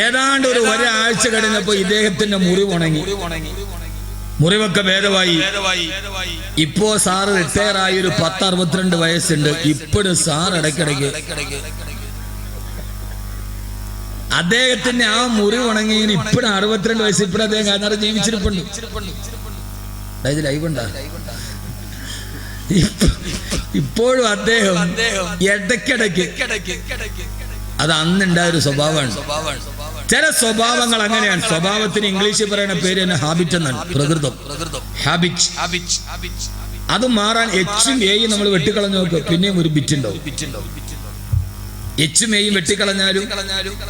ഏതാണ്ട് ഒരാഴ്ച കഴിഞ്ഞപ്പോ ഇദ്ദേഹത്തിന്റെ മുറിവ് ഉണങ്ങി, മുറിവൊക്കെ ഭേദമായി. ഇപ്പോ സാറ് റിട്ടയർ ആയി, ഒരു 10-62 വയസ്സുണ്ട്. ഇപ്പോഴും സാർ ഇടയ്ക്കിടയ്ക്ക് അദ്ദേഹത്തിന്റെ ആ മുറിവ് ഉണങ്ങി. ഇപ്പോഴും 62 വയസ്സ്. ഇപ്പോഴും അദ്ദേഹം കാരണം ജീവിച്ചിരിപ്പുണ്ട്. അതായത് ലൈവ് ഉണ്ടാ. ഇപ്പോഴും അദ്ദേഹം ഇടയ്ക്കിടയ്ക്ക്, അത് അന്നുണ്ടായ ഒരു സ്വഭാവമാണ്. ചില സ്വഭാവങ്ങൾ അങ്ങനെയാണ്. സ്വഭാവത്തിന് ഇംഗ്ലീഷിൽ പറയുന്ന പേര് തന്നെ ഹാബിറ്റ് എന്നാണ്. പ്രകൃതം, ഹാബിറ്റ്. അത് മാറാൻ എച്ചും എയും നമ്മൾ വെട്ടിക്കളഞ്ഞു നോക്കുക, പിന്നെയും ഒരു ബിറ്റ് ഉണ്ടാവും. എച്ചും എയും വെട്ടിക്കളഞ്ഞാലും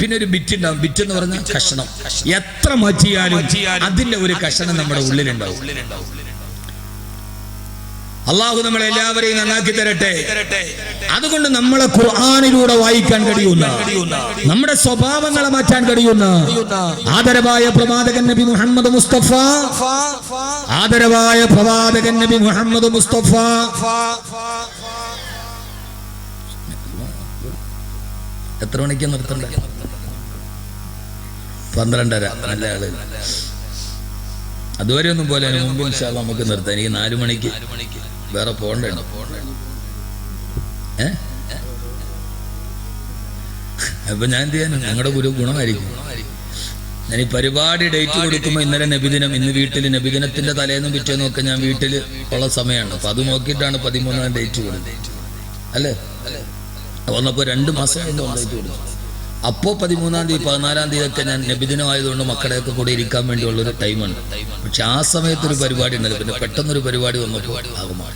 പിന്നെ ഒരു ബിറ്റ് ഉണ്ടാവും. ബിറ്റ് എന്ന് പറഞ്ഞാൽ കഷണം. എത്ര മാറ്റിയാലും അതിന്റെ ഒരു കഷണം നമ്മുടെ ഉള്ളിലുണ്ടാവും. അള്ളാഹു നമ്മളെ എല്ലാവരെയും നന്നാക്കി തരട്ടെ. അതുകൊണ്ട് നമ്മളെ ഖുർആനിലൂടെ വായിക്കാൻ കഴിയുന്ന, നമ്മുടെ സ്വഭാവങ്ങളെ മാറ്റാൻ കഴിയുന്ന ആദരവായ പ്രവാചകൻ നബി മുഹമ്മദ് മുസ്തഫ, ആദരവായ പ്രവാചകൻ നബി മുഹമ്മദ് മുസ്തഫ. എത്ര മണിക്ക് നിർത്തണ്ടേ? 12:30. നല്ല ആള്. അതുവരെ ഒന്നും പോലെ മുമ്പ് ഇൻഷാ അല്ലാഹ് നമുക്ക് നിർത്താം. എനിക്ക് 4 മണിക്ക് വേറെ പോകണ്ടേ? അപ്പൊ ഞാൻ എന്ത് ചെയ്യാനും ഞങ്ങളുടെ ഗുരു ഗുണമായിരിക്കും. ഞാൻ ഈ പരിപാടി ഡേറ്റ് കൊടുക്കുമ്പോൾ ഇന്നലെ നബിദിനം, ഇന്ന് വീട്ടിൽ നബിദിനത്തിന്റെ തലേന്നും പിറ്റേന്നും ഒക്കെ ഞാൻ വീട്ടിൽ ഉള്ള സമയമാണ്. അപ്പൊ അത് നോക്കിയിട്ടാണ് 13-ാം ഡേറ്റ് കൊടുത്തത്. അല്ലേ? വന്നപ്പോ 2 മാസം ഡേറ്റ് കൊടുത്തു. അപ്പോൾ 13-ാം തീയതി 14-ാം തീയതി ഒക്കെ ഞാൻ നബിദിനമായതുകൊണ്ട് മക്കളെയൊക്കെ കൂടെ ഇരിക്കാൻ വേണ്ടിയുള്ളൊരു ടൈമാണ്. പക്ഷെ ആ സമയത്തൊരു പരിപാടി ഉണ്ടല്ലോ, പിന്നെ പെട്ടെന്നൊരു പരിപാടി വന്നപ്പോൾ ആകുമാണ്.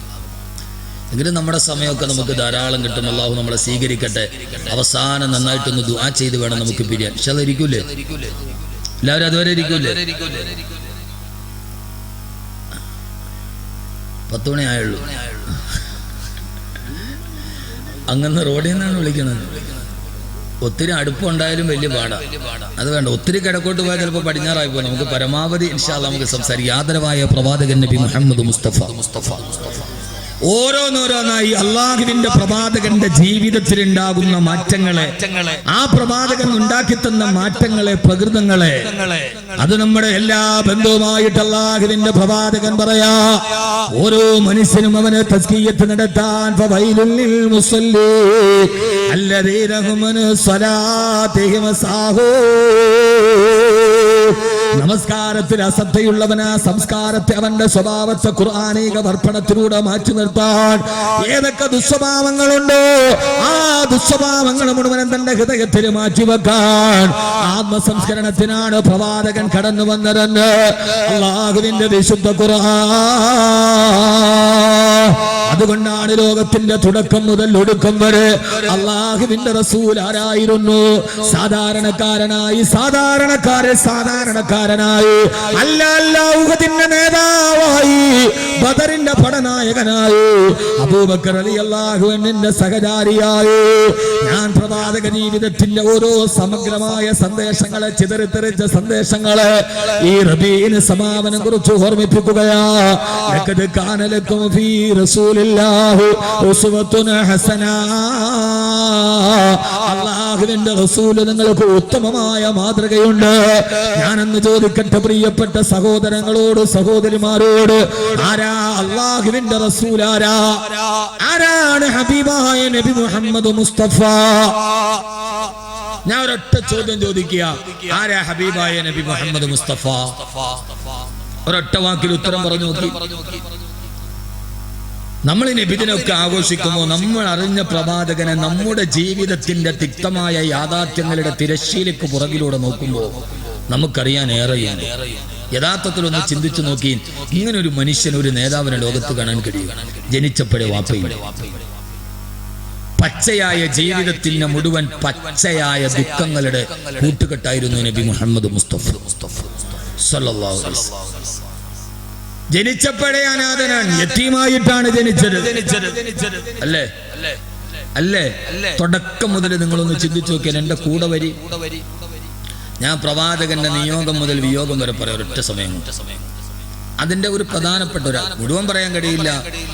എങ്കിലും നമ്മുടെ സമയമൊക്കെ നമുക്ക് ധാരാളം കിട്ടും. അല്ലാഹു നമ്മളെ സ്വീകരിക്കട്ടെ. അവസാനം നന്നായിട്ടൊന്ന് ദുആ ചെയ്ത് വേണം നമുക്ക് പിരിയാൻ. പക്ഷെ അതിരിക്കൂലേ? എല്ലാവരും അതുവരെ ഇരിക്കൂലേ? 10 മണി ആയുള്ളൂ. അങ്ങനെ റോഡിൽ നിന്നാണ് വിളിക്കുന്നത്. ഒത്തിരി അടുപ്പുണ്ടായാലും വലിയ പാടാ. അത് വേണ്ട. ഒത്തിരി കിഴക്കോട്ട് പോയാൽ ചിലപ്പോൾ പടിഞ്ഞാറായി പോകും. നമുക്ക് പരമാവധി ഇൻഷാ അല്ലാഹ് നമുക്ക് സംസാരിക്കാം. ആദരവായ പ്രവാചകൻ നബി മുഹമ്മദ് മുസ്തഫ. ഓരോന്നോരോന്നായി അള്ളാഹുവിന്റെ പ്രവാചകന്റെ ജീവിതത്തിൽ ഉണ്ടാകുന്ന മാറ്റങ്ങളെ, ആ പ്രവാചകൻ ഉണ്ടാക്കി തന്ന മാറ്റങ്ങളെ, പ്രകൃതങ്ങളെ, അത് നമ്മുടെ എല്ലാ ബന്ധവുമായിട്ട് അള്ളാഹുവിന്റെ പ്രവാചകൻ പറയാ. ഓരോ മനുഷ്യനും അവന് തസ്കിയത്ത് നടത്താൻ ഫവൈലുൽ ലിൽ മുസല്ലീൻ അല്ലദീന ഹും അൻ സ്വലാത്തിഹിം സാഹൂൻ. നമസ്കാരത്തിൽ അശ്രദ്ധയുള്ളവനാ സംസ്കാരത്തെ, അവന്റെ സ്വഭാവത്തെ ഖുർആനിക ദർപ്പണത്തിലൂടെ മാറ്റി നിർത്താൻ ഏതൊക്കെ ദുസ്വഭാവങ്ങളുണ്ടോ ആ ദുസ്വഭാവങ്ങൾ മുഴുവൻ തന്റെ ഹൃദയത്തിൽ മാറ്റിവെക്കാൻ ആത്മസംസ്കരണത്തിനാണ് പ്രവാചകൻ കടന്നു വന്നതെന്ന് അല്ലാഹുവിന്റെ വിശുദ്ധ ഖുർആൻ. അതുകൊണ്ടാണ് ലോകത്തിന്റെ തുടക്കം മുതൽ ഒടുക്കം വരെ അല്ലാഹുവിന്റെ റസൂൽ ആരായിരുന്നു? സാധാരണക്കാരനായി, സാധാരണക്കാരനായി, ഉഹദിന്റെ നേതാവായി, ബദറിന്റെ പടനായകനായി, അബൂബക്കർ റളിയല്ലാഹു അൻഹുവിന്റെ സഹചാരിയായി. ഞാൻ പ്രവാചക ജീവിതത്തിന്റെ ഓരോ സമഗ്രമായ സന്ദേശങ്ങളെ, ചിതറിത്തെറിച്ച സന്ദേശങ്ങളെ ഈ റബീഇന് സമാപനം കുറിച്ച് ഓർമ്മിപ്പിക്കുകയാ. ലഖദ് കാന ലക്കും ഫീ റസൂലില്ലാഹി ഉസ്വത്തുൻ ഹസന. അല്ലാഹുവിന്റെ റസൂൽ നിങ്ങൾക്ക് ഉത്തമമായ മാതൃകയുണ്ട്. ഞാനെന്ന് ചോദിക്കട്ടെ പ്രിയപ്പെട്ട സഹോദരങ്ങളോട്, സഹോദരിമാരോട്, ആരാ അല്ലാഹുവിന്റെ റസൂൽ? ആരാണ് ഹബീബായ നബി മുഹമ്മദ് മുസ്തഫ? ഞാൻ ഒരൊറ്റ ചോദ്യം ചോദിക്കുക, ആരാ ഹബീബായ നബി മുഹമ്മദ് മുസ്തഫ? ഒരൊറ്റ വാക്കിൽ ഉത്തരം പറഞ്ഞു നോക്കി. നമ്മൾ നബിദിനൊക്കെ ആഘോഷിക്കുമ്പോൾ നമ്മൾ അറിഞ്ഞ പ്രവാചകനെ നമ്മുടെ ജീവിതത്തിന്റെ തിക്തമായ യാഥാർത്ഥ്യങ്ങളുടെ തിരശ്ശീലയ്ക്ക് പുറകിലൂടെ നോക്കുമ്പോൾ നമുക്കറിയാൻ ഏറെയാണ്. യഥാർത്ഥത്തിൽ ഒന്ന് ചിന്തിച്ചു നോക്കി, ഇങ്ങനെ ഒരു മനുഷ്യൻ, ഒരു നേതാവിനെ ലോകത്ത് കാണാൻ കഴിയും. ജനിച്ചപ്പോഴേ വാപ്പയില്ല. പച്ചയായ ജീവിതത്തിന്റെ മുഴുവൻ പച്ചയായ ദുഃഖങ്ങളുടെ കൂട്ടുകെട്ടായിരുന്നു നബി മുഹമ്മദ് മുസ്തഫ സല്ലല്ലാഹു അലൈഹി വസല്ലം. ജനിച്ചപ്പോഴേ അനാഥനാണ്, യതീമായിട്ടാണ് ജനിച്ചത്. അല്ലേ അല്ലേ? തുടക്കം മുതൽ നിങ്ങളൊന്ന് ചിന്തിച്ചു നോക്കിയാൽ എന്റെ കൂടെ വരി. ഞാൻ പ്രവാചകന്റെ നിയോഗം മുതൽ വിയോഗം വരെ പറയാം ഒരൊറ്റ സമയം. അതിന്റെ ഒരു പ്രധാനപ്പെട്ട മുഴുവൻ പറയാൻ കഴിയില്ല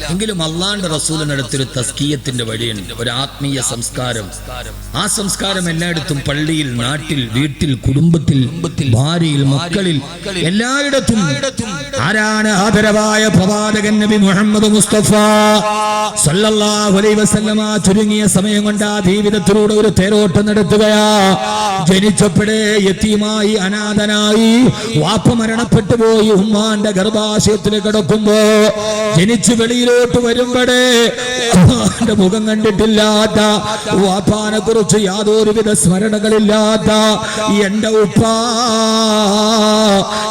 എങ്കിലും അള്ളാന്റെ റസൂലിനടുത്തൊരു തസ്കിയത്തിന്റെ വഴിയുണ്ട്, ഒരു ആത്മീയ സംസ്കാരം. ആ സംസ്കാരം എല്ലായിടത്തും, പള്ളിയിൽ, നാട്ടിൽ, വീട്ടിൽ, കുടുംബത്തിൽ, ഭാര്യയിൽ, മക്കളിൽ, എല്ലായിടത്തും. ആരാണ് ആദരവായ പ്രവാചകൻ നബി മുഹമ്മദ് മുസ്തഫ സല്ലല്ലാഹു അലൈഹി വസല്ലമ ചുരുങ്ങിയ സമയം കൊണ്ട് ആ ജീവിതത്തിലൂടെ ഒരു തേരോട്ടം നടത്തുകയാ. ജനിച്ചപ്പോഴേ യതീമായി, അനാഥനായി, വാപ്പ മരണപ്പെട്ടു പോയി, ഉമ്മാന്റെ ഗർഭാശയത്തിൽ കിടക്കുമ്പോ ജനിച്ചു വെളിയിലോട്ട് വരുമ്പോഴേ വാപ്പാന്റെ മുഖം കണ്ടിട്ടില്ലാത്ത, വാപ്പാനെ കുറിച്ച് യാതൊരുവിധ സ്മരണകളില്ലാത്ത എന്റെ ഉപ്പ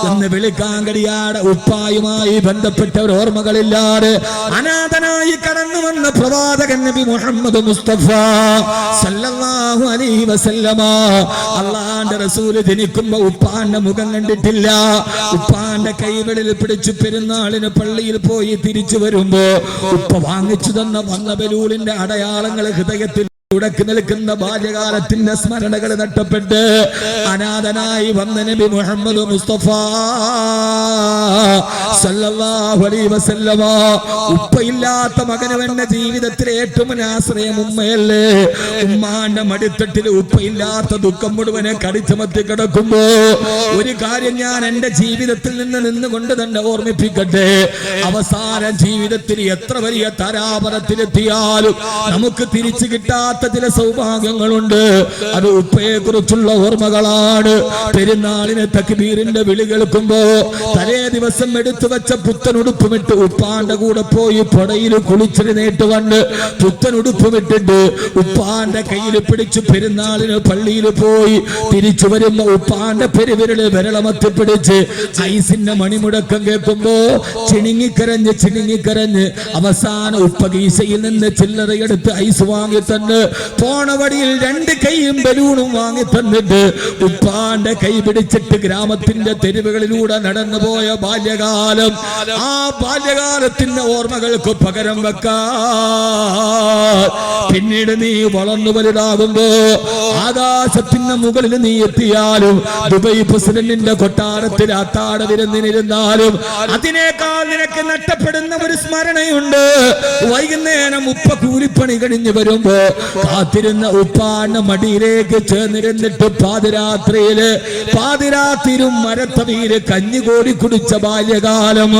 എന്ന് വിളിക്കാൻ കഴിയാതെ, ഉപ്പായുമായി ബന്ധപ്പെട്ട ഒരു ഓർമ്മകളില്ലാതെ അനാഥനായി കടന്നു വന്ന പ്രവാചകൻ നബി മുഹമ്മദ് മുസ്തഫ സല്ലല്ലാഹു അലൈഹി വസല്ലമ അള്ളാന്റെ റസൂല് ജനിക്കുമ്പോ ഉപ്പാന്റെ മുഖം കണ്ടിട്ടില്ല. ഉപ്പാന്റെ കൈകളിൽ പിടിച്ചു പെരുന്നാളിന് പള്ളിയിൽ പോയി തിരിച്ചു വരുമ്പോ ഉപ്പ വാങ്ങിച്ചു തന്ന വന്നബലൂലിന്റെ അടയാളങ്ങൾ ഹൃദയത്തിൽ ഉടക്കി നിൽക്കുന്ന ബാല്യകാലത്തിന്റെ സ്മരണകൾ നഷ്ടപ്പെട്ട് അനാഥനായി വന്ന നബി മുഹമ്മദ് മുസ്തഫ സല്ലല്ലാഹു അലൈഹി വസല്ലമ ഉപ്പയില്ലാത്ത മകന് വേണ്ട ജീവിതത്തിലെ ഏറ്റവും ആശ്രയം ഉമ്മയല്ലേ. ഉമ്മാന്റെ മടിത്തട്ടിൽ ഉപ്പയില്ലാത്ത ദുഃഖം മുഴുവനെ കടിച്ചമർത്തി കിടക്കുമ്പോ ഒരു കാര്യം ഞാൻ എന്റെ ജീവിതത്തിൽ നിന്നുകൊണ്ട് തന്നെ ഓർമ്മിപ്പിക്കട്ടെ. അവസാന ജീവിതത്തിൽ എത്ര വലിയ താരാപരത്തിലെത്തിയാലും നമുക്ക് തിരിച്ചു കിട്ടാത്ത ചില സൗഭാഗ്യങ്ങളുണ്ട്. അത് ഉപ്പയെ കുറിച്ചുള്ള ഓർമ്മകളാണ്. പെരുന്നാളിന് തക്ബീറിന്റെ വിളി കേൾക്കുമ്പോ തലേ ദിവസം എടുത്തു വെച്ച പുത്തനുടുപ്പുമിട്ട് ഉപ്പാന്റെ കൂടെ പോയി പുഴയിൽ കുളിച്ചെഴുന്നേറ്റ് വന്ന് പുത്തനുടുപ്പുമിട്ടിട്ട് ഉപ്പാന്റെ കയ്യിൽ പിടിച്ചു പെരുന്നാളിന് പള്ളിയിൽ പോയി തിരിച്ചു വരുമ്പോ ഉപ്പാന്റെ പെരുവിരല് വിരളമത്തി പിടിച്ച് ഐസിന്റെ മണിമുടക്കം കേൾക്കുമ്പോ ചിണുങ്ങിക്കരഞ്ഞ് അവസാനം ഉപ്പ ഗീസയിൽ നിന്ന് ചില്ലറയെടുത്ത് ഐസ് വാങ്ങി തന്ന് പോണ വഴിയിൽ 2 കൈയും ബലൂണും വാങ്ങി തന്നിട്ട് ഉപ്പാന്റെ കൈ പിടിച്ചിട്ട് ഗ്രാമത്തിന്റെ തെരുവുകളിലൂടെ നടന്നു പോയ ബാല്യകാലം, ആ ബാല്യകാലത്തിന്റെ ഓർമ്മകൾക്ക് പകരം വെക്കാൻ പിന്നീട് നീ വളർന്നു വലുതാകുമ്പോ ആകാശത്തിന്റെ മുകളിൽ നീ എത്തിയാലും ദുബൈ പ്രസിഡന്റിന്റെ കൊട്ടാരത്തിൽ അത്താഴ വിരുന്നിനിരുന്നാലും അതിനേക്കാൾ നിനക്ക് നഷ്ടപ്പെടുന്ന ഒരു സ്മരണയുണ്ട്. വൈകുന്നേരം ഉപ്പ കൂലിപ്പണി കഴിഞ്ഞു വരുമ്പോ കാത്തിരുന്ന ഉപ്പാന്റെ മടിയിലേക്ക് ചേർന്നിരുന്നിട്ട് പാതിരാത്രിയിലും മരത്തവിയില് കഞ്ഞി കോരി കുടിച്ച ബാല്യകാലം.